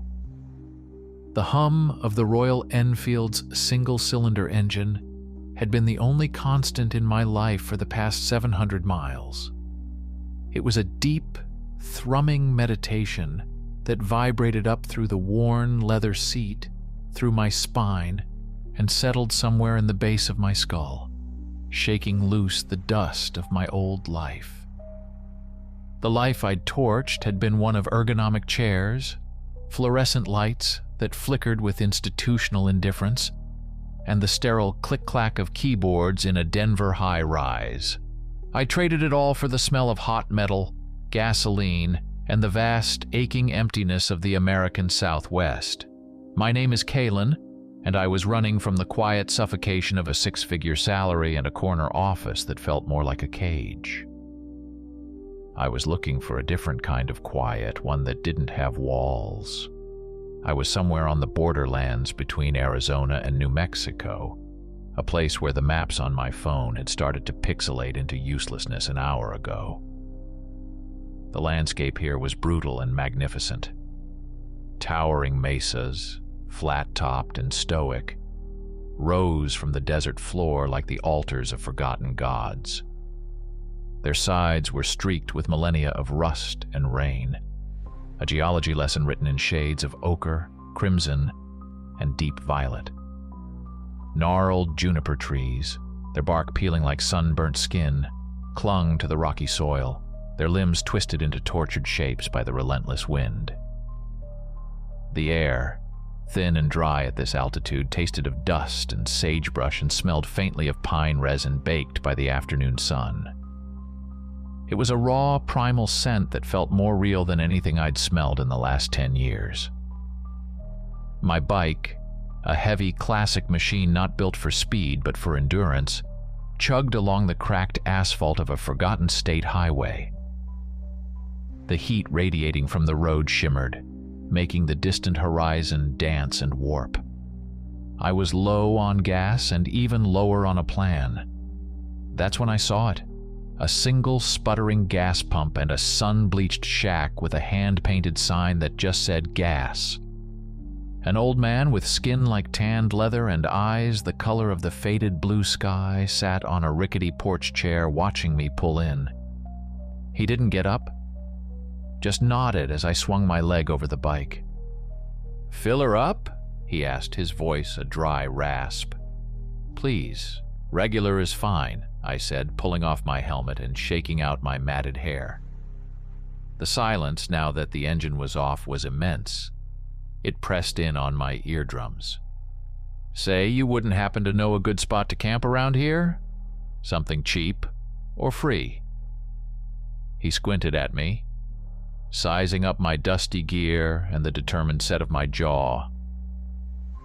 The hum of the Royal Enfield's single-cylinder engine had been the only constant in my life for the past 700 miles. It was a deep, thrumming meditation that vibrated up through the worn leather seat, through my spine, and settled somewhere in the base of my skull, shaking loose the dust of my old life. The life I'd torched had been one of ergonomic chairs, fluorescent lights that flickered with institutional indifference, and the sterile click-clack of keyboards in a Denver high-rise. I traded it all for the smell of hot metal, gasoline, and the vast, aching emptiness of the American Southwest. My name is Kalen, and I was running from the quiet suffocation of a six-figure salary and a corner office that felt more like a cage. I was looking for a different kind of quiet, one that didn't have walls. I was somewhere on the borderlands between Arizona and New Mexico, a place where the maps on my phone had started to pixelate into uselessness an hour ago. The landscape here was brutal and magnificent. Towering mesas, flat-topped and stoic, rose from the desert floor like the altars of forgotten gods. Their sides were streaked with millennia of rust and rain, a geology lesson written in shades of ochre, crimson, and deep violet. Gnarled juniper trees, their bark peeling like sunburnt skin, clung to the rocky soil, their limbs twisted into tortured shapes by the relentless wind. The air, thin and dry at this altitude, tasted of dust and sagebrush and smelled faintly of pine resin baked by the afternoon sun. It was a raw, primal scent that felt more real than anything I'd smelled in the last 10 years. My bike, a heavy, classic machine not built for speed but for endurance, chugged along the cracked asphalt of a forgotten state highway. The heat radiating from the road shimmered, making the distant horizon dance and warp. I was low on gas and even lower on a plan. That's when I saw it. A single sputtering gas pump and a sun-bleached shack with a hand-painted sign that just said gas. An old man with skin like tanned leather and eyes the color of the faded blue sky sat on a rickety porch chair watching me pull in. He didn't get up, just nodded as I swung my leg over the bike. "Fill her up?" he asked, his voice a dry rasp. "Please, regular is fine," I said, pulling off my helmet and shaking out my matted hair. The silence, now that the engine was off, was immense. It pressed in on my eardrums. "Say, you wouldn't happen to know a good spot to camp around here? Something cheap or free?" He squinted at me, sizing up my dusty gear and the determined set of my jaw.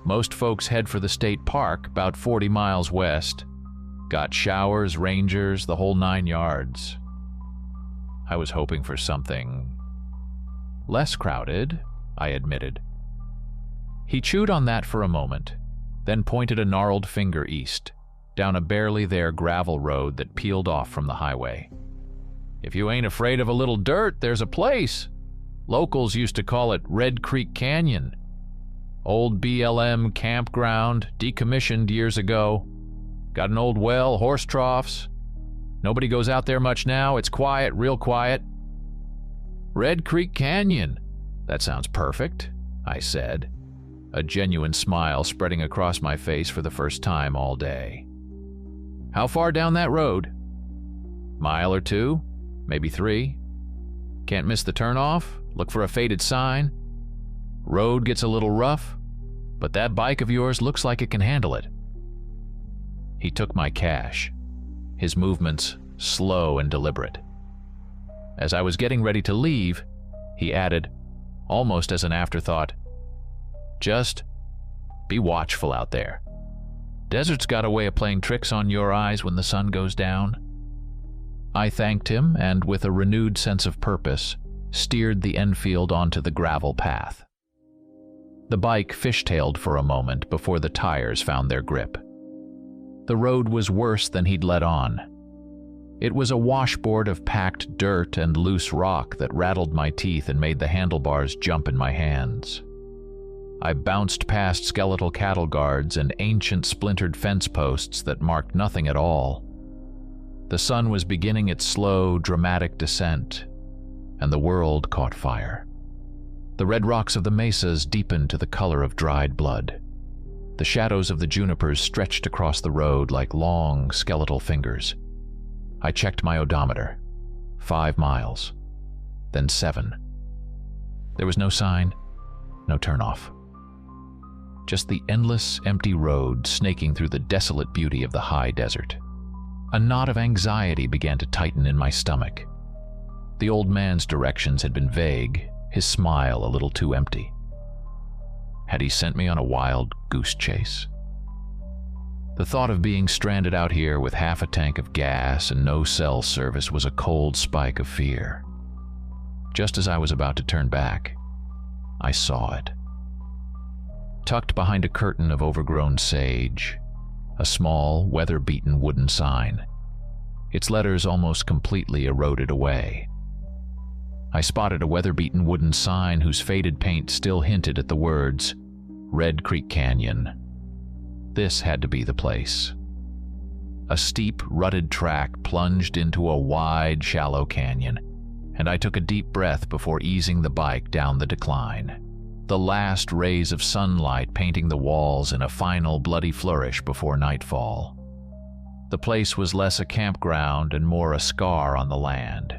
"Most folks head for the state park, about 40 miles west. Got showers, rangers, the whole 9 yards." I was hoping for something less crowded, I admitted. He chewed on that for a moment, then pointed a gnarled finger east, down a barely there gravel road that peeled off from the highway. "If you ain't afraid of a little dirt, there's a place. Locals used to call it Red Creek Canyon. Old BLM campground, decommissioned years ago. Got an old well, horse troughs. Nobody goes out there much now. It's quiet, real quiet." "Red Creek Canyon. That sounds perfect," I said, a genuine smile spreading across my face for the first time all day. "How far down that road?" "Mile or 2, maybe 3. Can't miss the turnoff. Look for a faded sign. Road gets a little rough, but that bike of yours looks like it can handle it." He took my cash, his movements slow and deliberate. As I was getting ready to leave, he added, almost as an afterthought, "Just be watchful out there. Desert's got a way of playing tricks on your eyes when the sun goes down." I thanked him and, with a renewed sense of purpose, steered the Enfield onto the gravel path. The bike fishtailed for a moment before the tires found their grip. The road was worse than he'd let on. It was a washboard of packed dirt and loose rock that rattled my teeth and made the handlebars jump in my hands. I bounced past skeletal cattle guards and ancient splintered fence posts that marked nothing at all. The sun was beginning its slow, dramatic descent, and the world caught fire. The red rocks of the mesas deepened to the color of dried blood. The shadows of the junipers stretched across the road like long, skeletal fingers. I checked my odometer. 5 miles. Then 7. There was no sign, no turnoff. Just the endless, empty road snaking through the desolate beauty of the high desert. A knot of anxiety began to tighten in my stomach. The old man's directions had been vague, his smile a little too empty. Had he sent me on a wild goose chase? The thought of being stranded out here with half a tank of gas and no cell service was a cold spike of fear. Just as I was about to turn back, I saw it. Tucked behind a curtain of overgrown sage, a small, weather-beaten wooden sign. Its letters almost completely eroded away. I spotted a weather-beaten wooden sign whose faded paint still hinted at the words, Red Creek Canyon. This had to be the place. A steep, rutted track plunged into a wide, shallow canyon, and I took a deep breath before easing the bike down the decline. the last rays of sunlight painting the walls in a final bloody flourish before nightfall. The place was less a campground and more a scar on the land.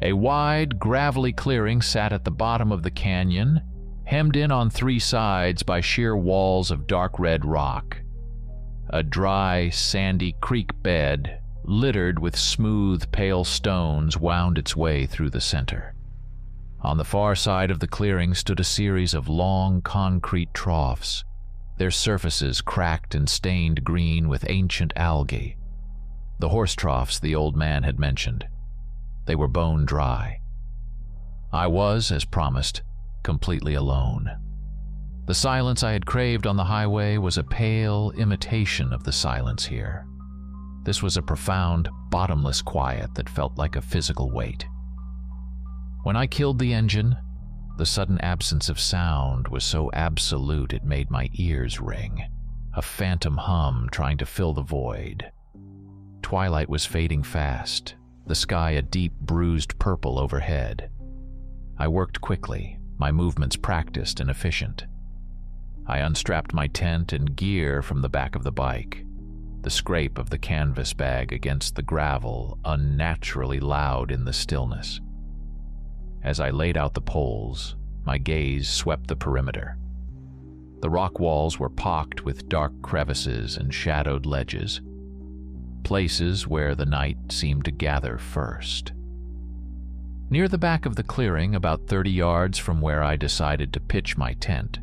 A wide, gravelly clearing sat at the bottom of the canyon, hemmed in on three sides by sheer walls of dark red rock. A dry, sandy creek bed, littered with smooth, pale stones, wound its way through the center. On the far side of the clearing stood a series of long concrete troughs, their surfaces cracked and stained green with ancient algae. The horse troughs the old man had mentioned. They were bone dry. I was, as promised, completely alone. The silence I had craved on the highway was a pale imitation of the silence here. This was a profound, bottomless quiet that felt like a physical weight. When I killed the engine, the sudden absence of sound was so absolute it made my ears ring, a phantom hum trying to fill the void. Twilight was fading fast, the sky a deep, bruised purple overhead. I worked quickly, my movements practiced and efficient. I unstrapped my tent and gear from the back of the bike, the scrape of the canvas bag against the gravel unnaturally loud in the stillness. As I laid out the poles, my gaze swept the perimeter. The rock walls were pocked with dark crevices and shadowed ledges, places where the night seemed to gather first. Near the back of the clearing, about 30 yards from where I decided to pitch my tent,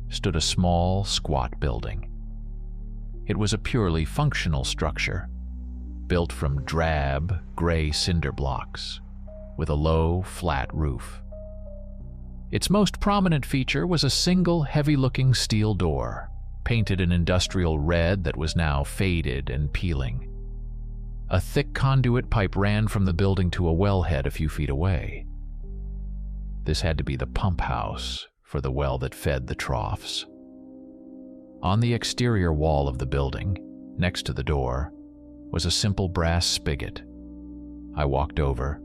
stood a small, squat building. It was a purely functional structure, built from drab, gray cinder blocks, with a low, flat roof. Its most prominent feature was a single, heavy-looking steel door, painted an industrial red that was now faded and peeling. A thick conduit pipe ran from the building to a wellhead a few feet away. This had to be the pump house for the well that fed the troughs. On the exterior wall of the building, next to the door, was a simple brass spigot. I walked over,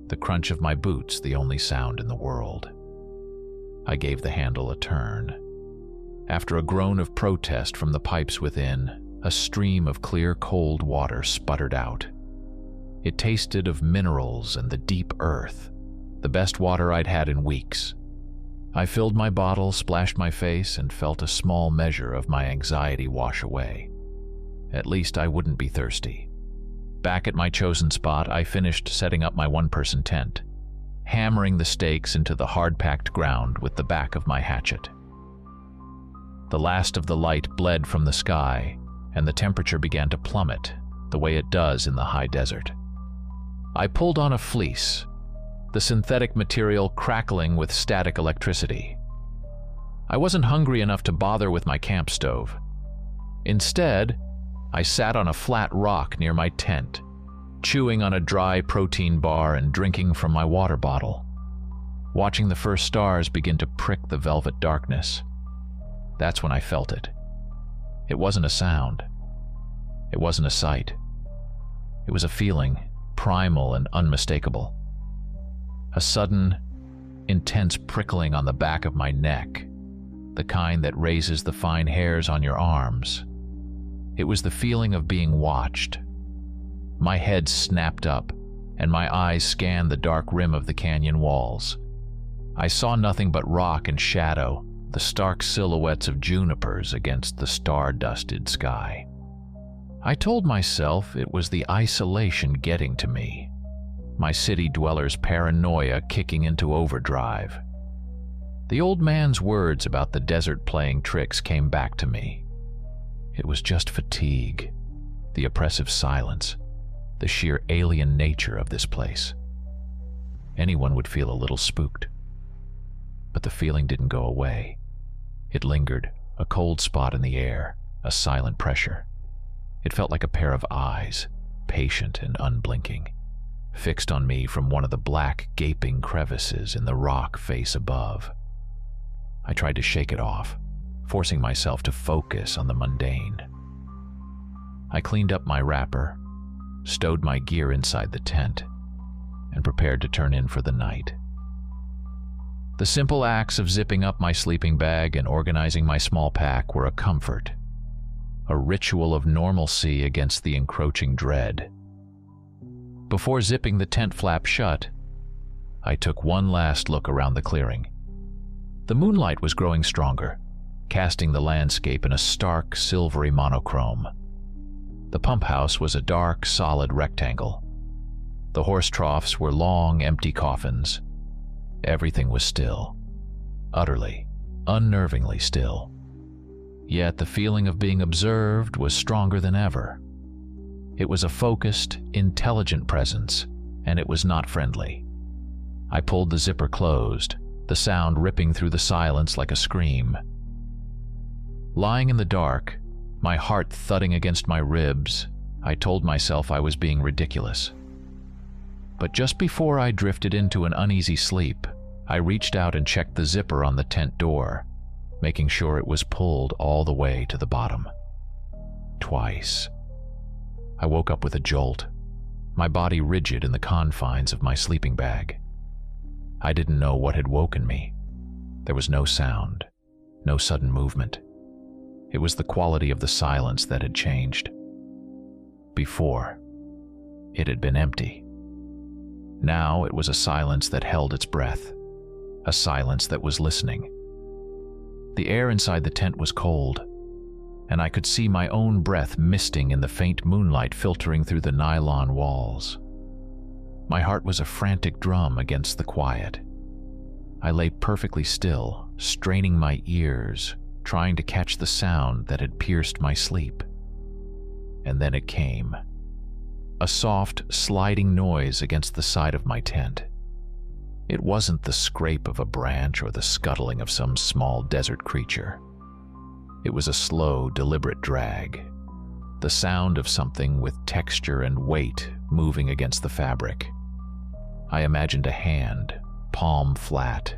the crunch of my boots the only sound in the world. I gave the handle a turn. After a groan of protest from the pipes within, a stream of clear, cold water sputtered out. It tasted of minerals and the deep earth, the best water I'd had in weeks. I filled my bottle, splashed my face, and felt a small measure of my anxiety wash away. At least I wouldn't be thirsty. Back at my chosen spot, I finished setting up my one-person tent, hammering the stakes into the hard-packed ground with the back of my hatchet. The last of the light bled from the sky, and the temperature began to plummet, the way it does in the high desert. I pulled on a fleece, the synthetic material crackling with static electricity. I wasn't hungry enough to bother with my camp stove. Instead, I sat on a flat rock near my tent, chewing on a dry protein bar and drinking from my water bottle, watching the first stars begin to prick the velvet darkness. That's when I felt it. It wasn't a sound. It wasn't a sight. It was a feeling, primal and unmistakable. A sudden, intense prickling on the back of my neck, the kind that raises the fine hairs on your arms. It was the feeling of being watched. My head snapped up, and my eyes scanned the dark rim of the canyon walls. I saw nothing but rock and shadow, the stark silhouettes of junipers against the star-dusted sky. I told myself it was the isolation getting to me, my city dweller's paranoia kicking into overdrive. The old man's words about the desert playing tricks came back to me. It was just fatigue, the oppressive silence, the sheer alien nature of this place. Anyone would feel a little spooked. But the feeling didn't go away. It lingered, a cold spot in the air, a silent pressure. It felt like a pair of eyes, patient and unblinking, fixed on me from one of the black, gaping crevices in the rock face above. I tried to shake it off, forcing myself to focus on the mundane. I cleaned up my wrapper, stowed my gear inside the tent, and prepared to turn in for the night. The simple acts of zipping up my sleeping bag and organizing my small pack were a comfort, a ritual of normalcy against the encroaching dread. Before zipping the tent flap shut, I took one last look around the clearing. The moonlight was growing stronger, casting the landscape in a stark, silvery monochrome. The pump house was a dark, solid rectangle. The horse troughs were long, empty coffins. Everything was still, utterly, unnervingly still. Yet the feeling of being observed was stronger than ever. It was a focused, intelligent presence, and it was not friendly. I pulled the zipper closed, the sound ripping through the silence like a scream. Lying in the dark, my heart thudding against my ribs, I told myself I was being ridiculous. But just before I drifted into an uneasy sleep, I reached out and checked the zipper on the tent door, making sure it was pulled all the way to the bottom. Twice. I woke up with a jolt, my body rigid in the confines of my sleeping bag. I didn't know what had woken me. There was no sound, no sudden movement. It was the quality of the silence that had changed. Before, it had been empty. Now it was a silence that held its breath, a silence that was listening. The air inside the tent was cold, and I could see my own breath misting in the faint moonlight filtering through the nylon walls. My heart was a frantic drum against the quiet. I lay perfectly still, straining my ears, trying to catch the sound that had pierced my sleep. And then it came. A soft, sliding noise against the side of my tent. It wasn't the scrape of a branch or the scuttling of some small desert creature. It was a slow, deliberate drag, the sound of something with texture and weight moving against the fabric. I imagined a hand, palm flat,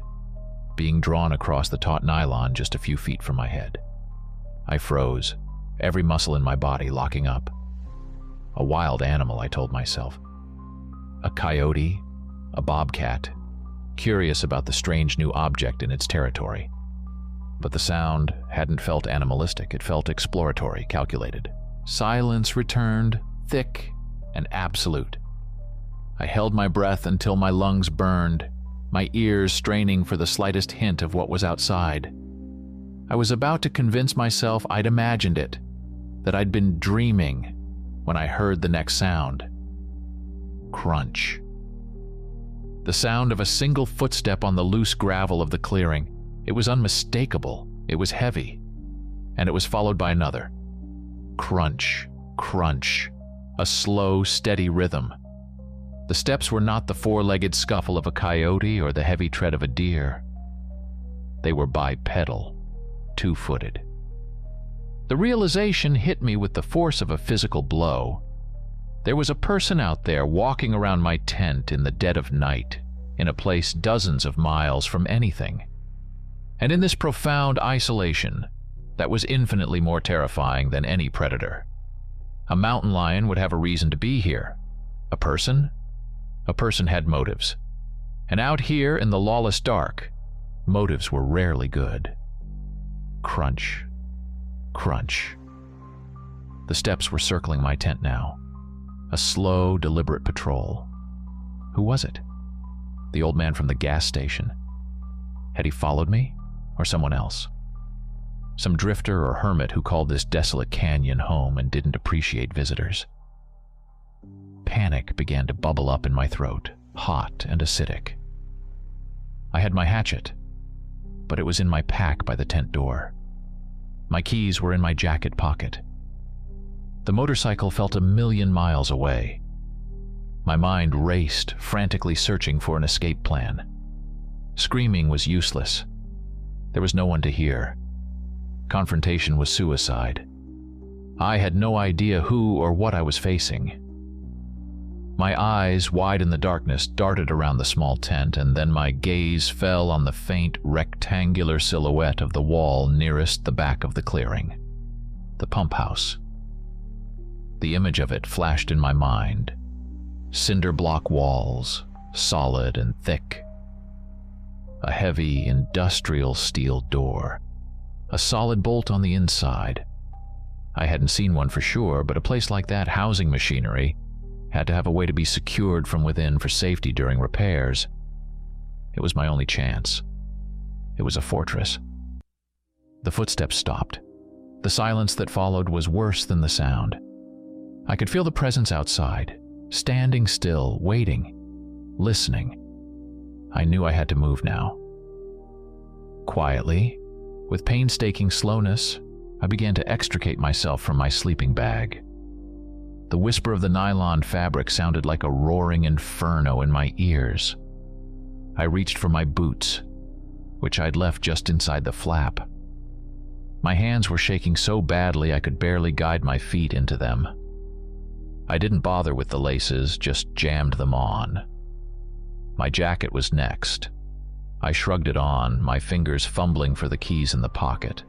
being drawn across the taut nylon just a few feet from my head. I froze, every muscle in my body locking up. A wild animal, I told myself. A coyote, a bobcat, curious about the strange new object in its territory. But the sound hadn't felt animalistic, it felt exploratory, calculated. Silence returned, thick and absolute. I held my breath until my lungs burned, my ears straining for the slightest hint of what was outside. I was about to convince myself I'd imagined it, that I'd been dreaming, when I heard the next sound. Crunch. The sound of a single footstep on the loose gravel of the clearing. It was unmistakable, it was heavy, and it was followed by another. Crunch, crunch, a slow, steady rhythm. The steps were not the four-legged scuffle of a coyote or the heavy tread of a deer. They were bipedal, two-footed. The realization hit me with the force of a physical blow. There was a person out there walking around my tent in the dead of night, in a place dozens of miles from anything. And in this profound isolation, that was infinitely more terrifying than any predator. A mountain lion would have a reason to be here. A person? A person had motives. And out here in the lawless dark, motives were rarely good. Crunch. Crunch. The steps were circling my tent now. A slow, deliberate patrol. Who was it? The old man from the gas station? Had he followed me, or someone else? Some drifter or hermit who called this desolate canyon home and didn't appreciate visitors. Panic began to bubble up in my throat, hot and acidic. I had my hatchet, but it was in my pack by the tent door. My keys were in my jacket pocket. The motorcycle felt 1,000,000 miles away. My mind raced, frantically searching for an escape plan. Screaming was useless. There was no one to hear. Confrontation was suicide. I had no idea who or what I was facing. My eyes, wide in the darkness, darted around the small tent, and then my gaze fell on the faint, rectangular silhouette of the wall nearest the back of the clearing. The pump house. The image of it flashed in my mind. Cinder block walls, solid and thick. A heavy industrial steel door. A solid bolt on the inside. I hadn't seen one for sure, but a place like that housing machinery had to have a way to be secured from within for safety during repairs. It was my only chance. It was a fortress. The footsteps stopped. The silence that followed was worse than the sound. I could feel the presence outside, standing still, waiting, listening. I knew I had to move now. Quietly, with painstaking slowness, I began to extricate myself from my sleeping bag. The whisper of the nylon fabric sounded like a roaring inferno in my ears. I reached for my boots, which I'd left just inside the flap. My hands were shaking so badly I could barely guide my feet into them. I didn't bother with the laces, just jammed them on. My jacket was next. I shrugged it on, my fingers fumbling for the keys in the pocket.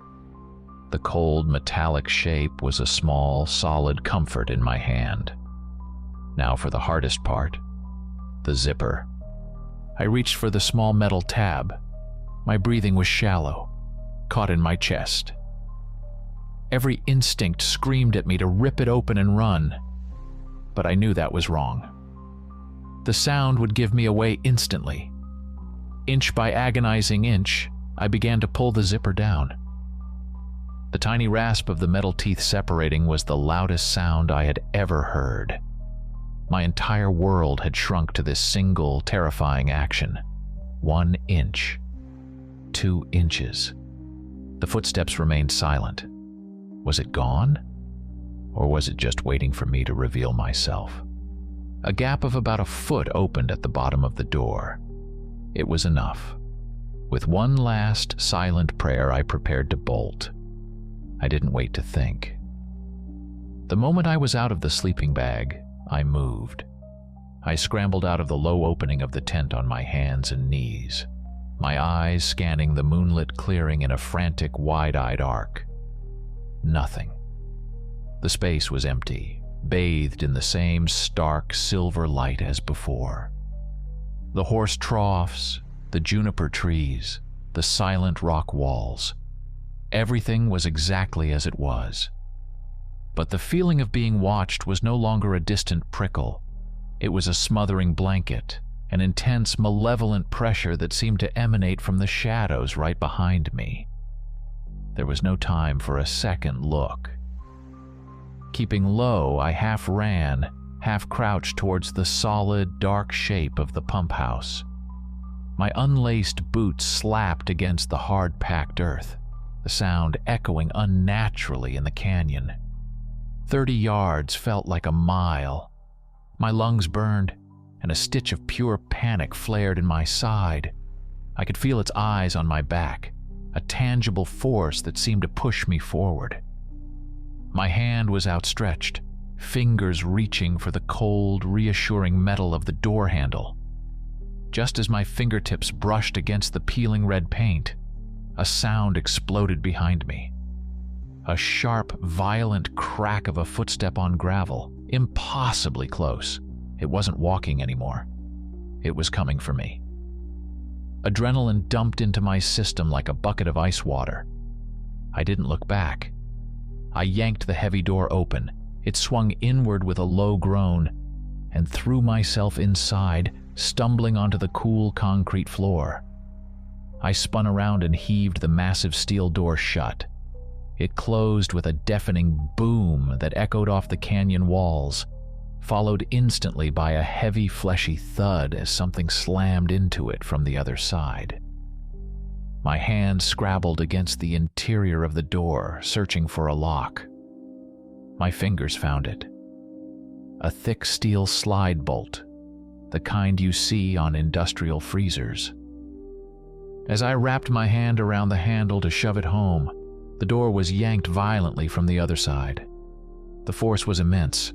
The cold, metallic shape was a small, solid comfort in my hand. Now for the hardest part, the zipper. I reached for the small metal tab. My breathing was shallow, caught in my chest. Every instinct screamed at me to rip it open and run, but I knew that was wrong. The sound would give me away instantly. Inch by agonizing inch, I began to pull the zipper down. The tiny rasp of the metal teeth separating was the loudest sound I had ever heard. My entire world had shrunk to this single, terrifying action. 1 inch. 2 inches. The footsteps remained silent. Was it gone? Or was it just waiting for me to reveal myself? A gap of about a foot opened at the bottom of the door. It was enough. With one last silent prayer, I prepared to bolt. I didn't wait to think. The moment I was out of the sleeping bag, I moved. I scrambled out of the low opening of the tent on my hands and knees, my eyes scanning the moonlit clearing in a frantic, wide-eyed arc. Nothing. The space was empty, bathed in the same stark silver light as before. The horse troughs, the juniper trees, the silent rock walls. Everything was exactly as it was. But the feeling of being watched was no longer a distant prickle. It was a smothering blanket, an intense, malevolent pressure that seemed to emanate from the shadows right behind me. There was no time for a second look. Keeping low, I half ran, half crouched towards the solid, dark shape of the pump house. My unlaced boots slapped against the hard-packed earth, the sound echoing unnaturally in the canyon. 30 yards felt like a mile. My lungs burned, and a stitch of pure panic flared in my side. I could feel its eyes on my back, a tangible force that seemed to push me forward. My hand was outstretched, fingers reaching for the cold, reassuring metal of the door handle. Just as my fingertips brushed against the peeling red paint, a sound exploded behind me. A sharp, violent crack of a footstep on gravel, impossibly close. It wasn't walking anymore. It was coming for me. Adrenaline dumped into my system like a bucket of ice water. I didn't look back. I yanked the heavy door open. It swung inward with a low groan, and threw myself inside, stumbling onto the cool concrete floor. I spun around and heaved the massive steel door shut. It closed with a deafening boom that echoed off the canyon walls, followed instantly by a heavy, fleshy thud as something slammed into it from the other side. My hand scrabbled against the interior of the door, searching for a lock. My fingers found it. A thick steel slide bolt, the kind you see on industrial freezers. As I wrapped my hand around the handle to shove it home, the door was yanked violently from the other side. The force was immense,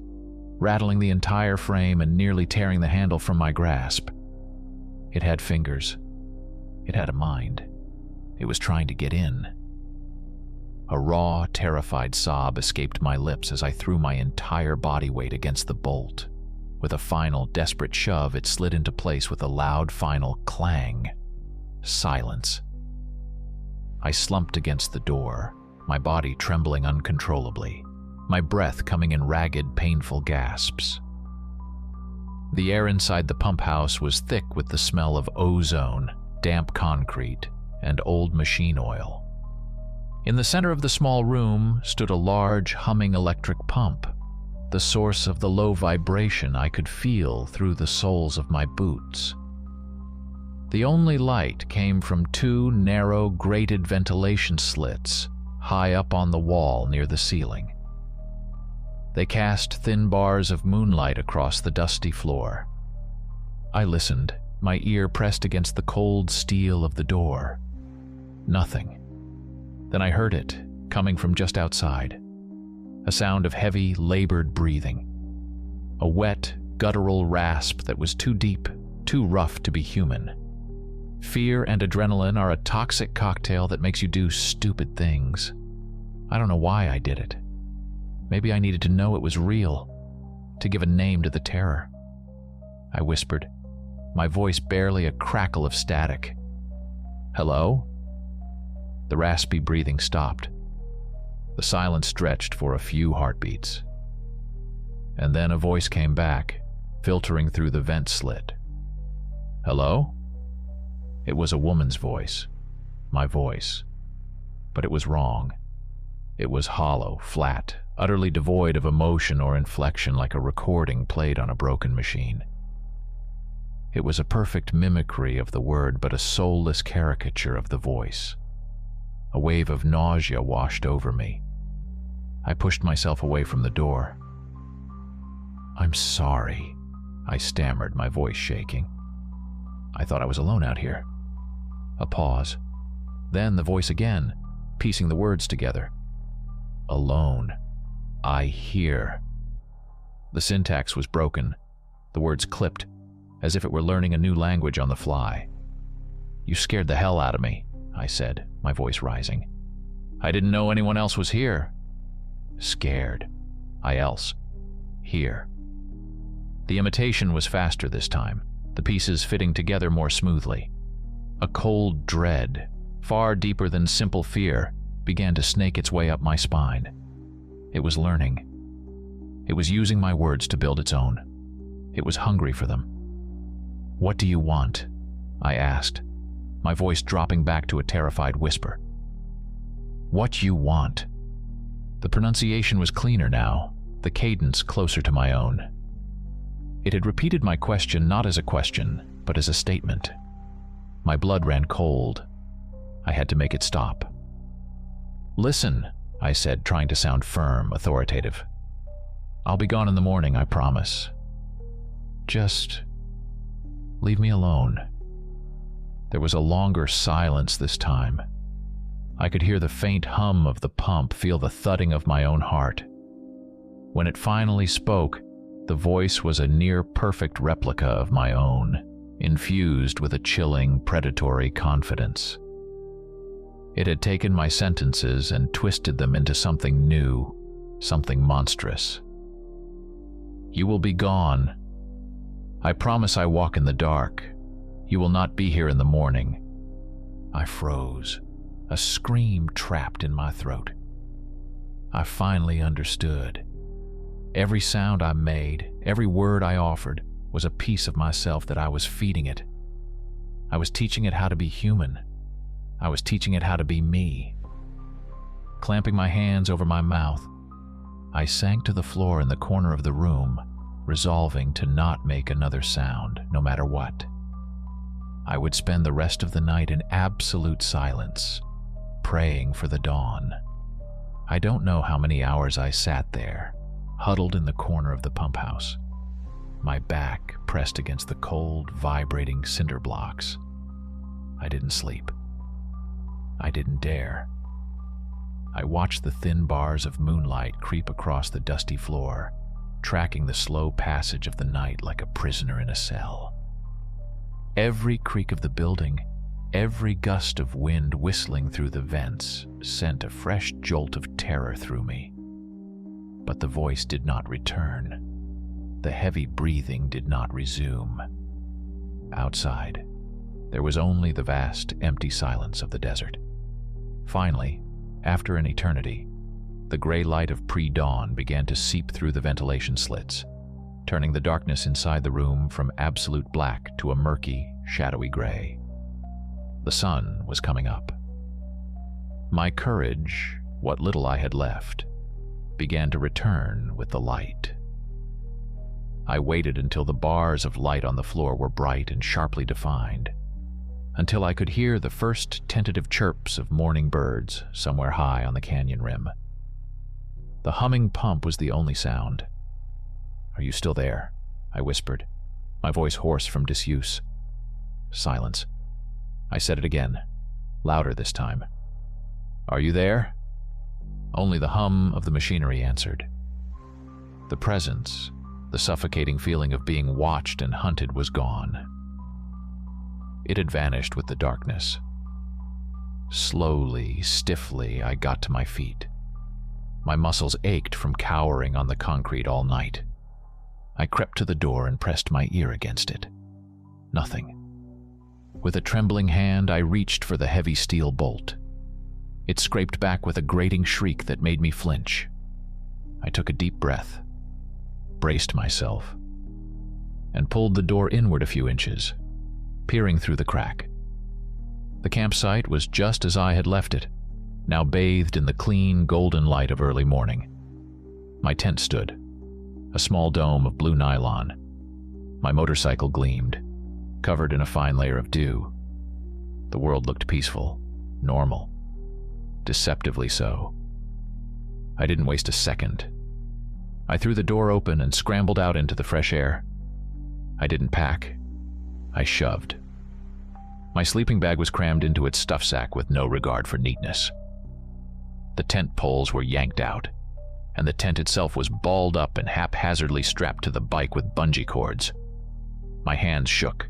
rattling the entire frame and nearly tearing the handle from my grasp. It had fingers. It had a mind. It was trying to get in. A raw, terrified sob escaped my lips as I threw my entire body weight against the bolt. With a final, desperate shove, it slid into place with a loud, final clang. Silence. I slumped against the door, my body trembling uncontrollably, my breath coming in ragged, painful gasps. The air inside the pump house was thick with the smell of ozone, damp concrete, and old machine oil. In the center of the small room stood a large, humming electric pump, the source of the low vibration I could feel through the soles of my boots. The only light came from two narrow, grated ventilation slits high up on the wall near the ceiling. They cast thin bars of moonlight across the dusty floor. I listened, my ear pressed against the cold steel of the door. Nothing. Then I heard it, coming from just outside. A sound of heavy, labored breathing. A wet, guttural rasp that was too deep, too rough to be human. Fear and adrenaline are a toxic cocktail that makes you do stupid things. I don't know why I did it. Maybe I needed to know it was real, to give a name to the terror. I whispered, my voice barely a crackle of static. "Hello?" The raspy breathing stopped. The silence stretched for a few heartbeats. And then a voice came back, filtering through the vent slit. "Hello?" It was a woman's voice, my voice. But it was wrong. It was hollow, flat, utterly devoid of emotion or inflection, like a recording played on a broken machine. It was a perfect mimicry of the word, but a soulless caricature of the voice. A wave of nausea washed over me. I pushed myself away from the door. "I'm sorry," I stammered, my voice shaking. I thought I was alone out here. A pause. Then the voice again, piecing the words together. "Alone. I hear." The syntax was broken. The words clipped, as if it were learning a new language on the fly. "You scared the hell out of me," I said, my voice rising. "I didn't know anyone else was here." Scared. Here. The imitation was faster this time, the pieces fitting together more smoothly. A cold dread, far deeper than simple fear, began to snake its way up my spine. It was learning. It was using my words to build its own. It was hungry for them. "What do you want?" I asked, my voice dropping back to a terrified whisper. "What you want?" The pronunciation was cleaner now, the cadence closer to my own. It had repeated my question not as a question, but as a statement. My blood ran cold. I had to make it stop. "Listen," I said, trying to sound firm, authoritative. "I'll be gone in the morning, I promise. Just leave me alone." There was a longer silence this time. I could hear the faint hum of the pump, feel the thudding of my own heart. When it finally spoke, the voice was a near-perfect replica of my own, infused with a chilling, predatory confidence. It had taken my sentences and twisted them into something new, something monstrous. "You will be gone. I promise I walk in the dark. You will not be here in the morning." I froze, a scream trapped in my throat. I finally understood. Every sound I made, every word I offered, was a piece of myself that I was feeding it. I was teaching it how to be human. I was teaching it how to be me. Clamping my hands over my mouth, I sank to the floor in the corner of the room, resolving to not make another sound, no matter what. I would spend the rest of the night in absolute silence, praying for the dawn. I don't know how many hours I sat there, huddled in the corner of the pump house, my back pressed against the cold, vibrating cinder blocks. I didn't sleep. I didn't dare. I watched the thin bars of moonlight creep across the dusty floor, tracking the slow passage of the night like a prisoner in a cell. Every creak of the building, every gust of wind whistling through the vents sent a fresh jolt of terror through me. But the voice did not return. The heavy breathing did not resume. Outside, There was only the vast, empty silence of the desert. Finally, after an eternity, the gray light of pre-dawn began to seep through the ventilation slits, turning the darkness inside the room from absolute black to a murky, shadowy gray. The sun was coming up. My courage, what little I had left, began to return with the light. I waited until the bars of light on the floor were bright and sharply defined, until I could hear the first tentative chirps of morning birds somewhere high on the canyon rim. The humming pump was the only sound. "Are you still there?" I whispered, my voice hoarse from disuse. Silence. I said it again, louder this time. "Are you there?" Only the hum of the machinery answered. The presence, the suffocating feeling of being watched and hunted, was gone. It had vanished with the darkness. Slowly, stiffly, I got to my feet. My muscles ached from cowering on the concrete all night. I crept to the door and pressed my ear against it. Nothing. With a trembling hand, I reached for the heavy steel bolt. It scraped back with a grating shriek that made me flinch. I took a deep breath, braced myself, and pulled the door inward a few inches, peering through the crack. The campsite was just as I had left it, now bathed in the clean, golden light of early morning. My tent stood, a small dome of blue nylon. My motorcycle gleamed, covered in a fine layer of dew. The world looked peaceful, normal, deceptively so. I didn't waste a second. I threw the door open and scrambled out into the fresh air. I didn't pack. I shoved. My sleeping bag was crammed into its stuff sack with no regard for neatness. The tent poles were yanked out, and the tent itself was balled up and haphazardly strapped to the bike with bungee cords. My hands shook,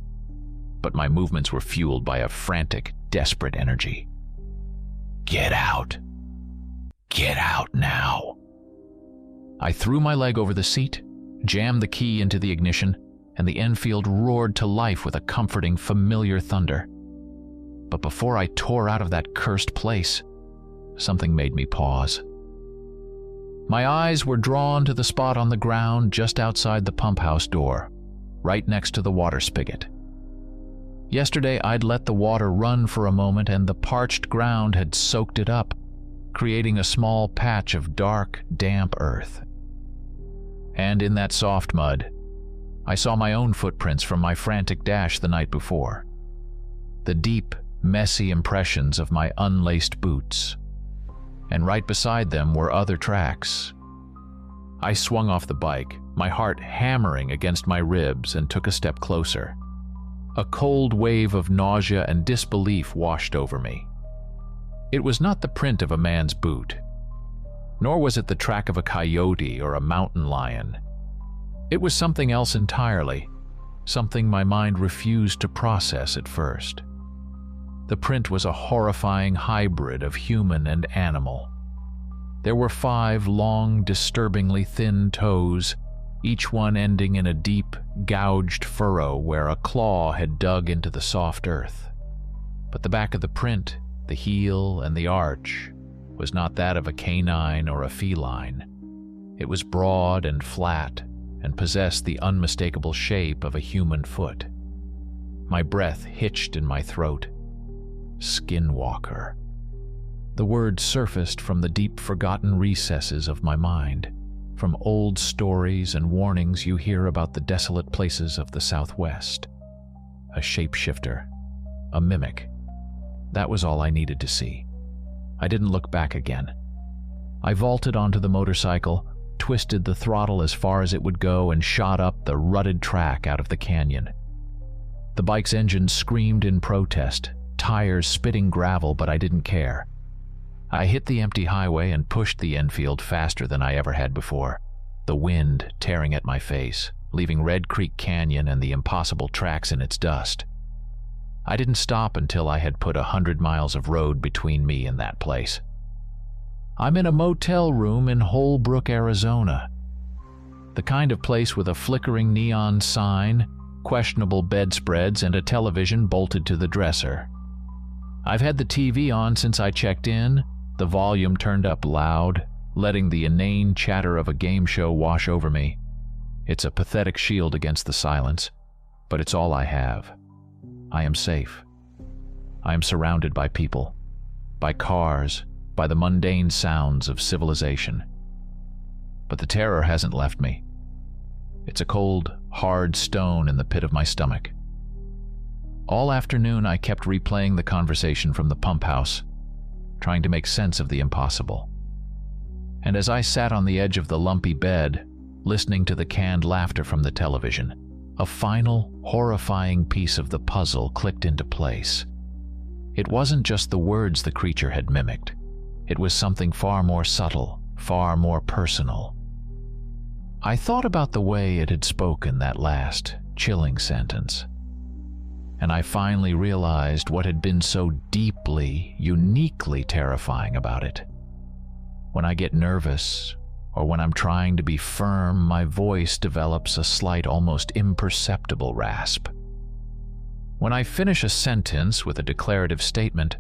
but my movements were fueled by a frantic, desperate energy. Get out. Get out now. I threw my leg over the seat, jammed the key into the ignition, and the Enfield roared to life with a comforting, familiar thunder. But before I tore out of that cursed place, something made me pause. My eyes were drawn to the spot on the ground just outside the pump house door, right next to the water spigot. Yesterday, I'd let the water run for a moment, and the parched ground had soaked it up, creating a small patch of dark, damp earth. And in that soft mud, I saw my own footprints from my frantic dash the night before. The deep, messy impressions of my unlaced boots. And right beside them were other tracks. I swung off the bike, my heart hammering against my ribs, and took a step closer. A cold wave of nausea and disbelief washed over me. It was not the print of a man's boot, nor was it the track of a coyote or a mountain lion. It was something else entirely, something my mind refused to process at first. The print was a horrifying hybrid of human and animal. There were 5 long, disturbingly thin toes, each one ending in a deep, gouged furrow where a claw had dug into the soft earth. But the back of the print, the heel and the arch, was not that of a canine or a feline. It was broad and flat and possessed the unmistakable shape of a human foot. My breath hitched in my throat. Skinwalker. The word surfaced from the deep forgotten recesses of my mind, from old stories and warnings you hear about the desolate places of the Southwest. A shapeshifter, a mimic. That was all I needed to see. I didn't look back again. I vaulted onto the motorcycle, twisted the throttle as far as it would go, and shot up the rutted track out of the canyon. The bike's engine screamed in protest, tires spitting gravel, but I didn't care. I hit the empty highway and pushed the Enfield faster than I ever had before, the wind tearing at my face, leaving Red Creek Canyon and the impossible tracks in its dust. I didn't stop until I had put 100 miles of road between me and that place. I'm in a motel room in Holbrook, Arizona. The kind of place with a flickering neon sign, questionable bedspreads, and a television bolted to the dresser. I've had the TV on since I checked in, the volume turned up loud, letting the inane chatter of a game show wash over me. It's a pathetic shield against the silence, but it's all I have. I am safe. I am surrounded by people, by cars, by the mundane sounds of civilization. But the terror hasn't left me. It's a cold, hard stone in the pit of my stomach. All afternoon I kept replaying the conversation from the pump house, trying to make sense of the impossible. And as I sat on the edge of the lumpy bed, listening to the canned laughter from the television, a final, horrifying piece of the puzzle clicked into place. It wasn't just the words the creature had mimicked. It was something far more subtle, far more personal. I thought about the way it had spoken that last, chilling sentence, and I finally realized what had been so deeply, uniquely terrifying about it. When I get nervous, or when I'm trying to be firm, my voice develops a slight, almost imperceptible rasp. When I finish a sentence with a declarative statement,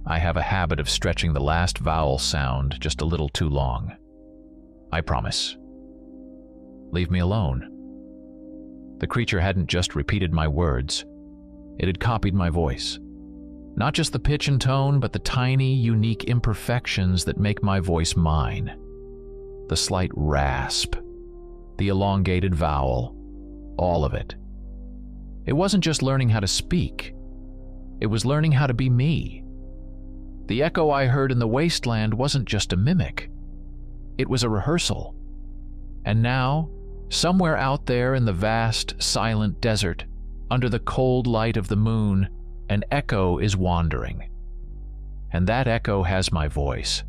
I have a habit of stretching the last vowel sound just a little too long. I promise. Leave me alone. The creature hadn't just repeated my words, it had copied my voice. Not just the pitch and tone, but the tiny, unique imperfections that make my voice mine. The slight rasp, the elongated vowel, all of it. It wasn't just learning how to speak, it was learning how to be me. The echo I heard in the wasteland wasn't just a mimic, it was a rehearsal. And now, somewhere out there in the vast, silent desert, under the cold light of the moon, an echo is wandering. And that echo has my voice.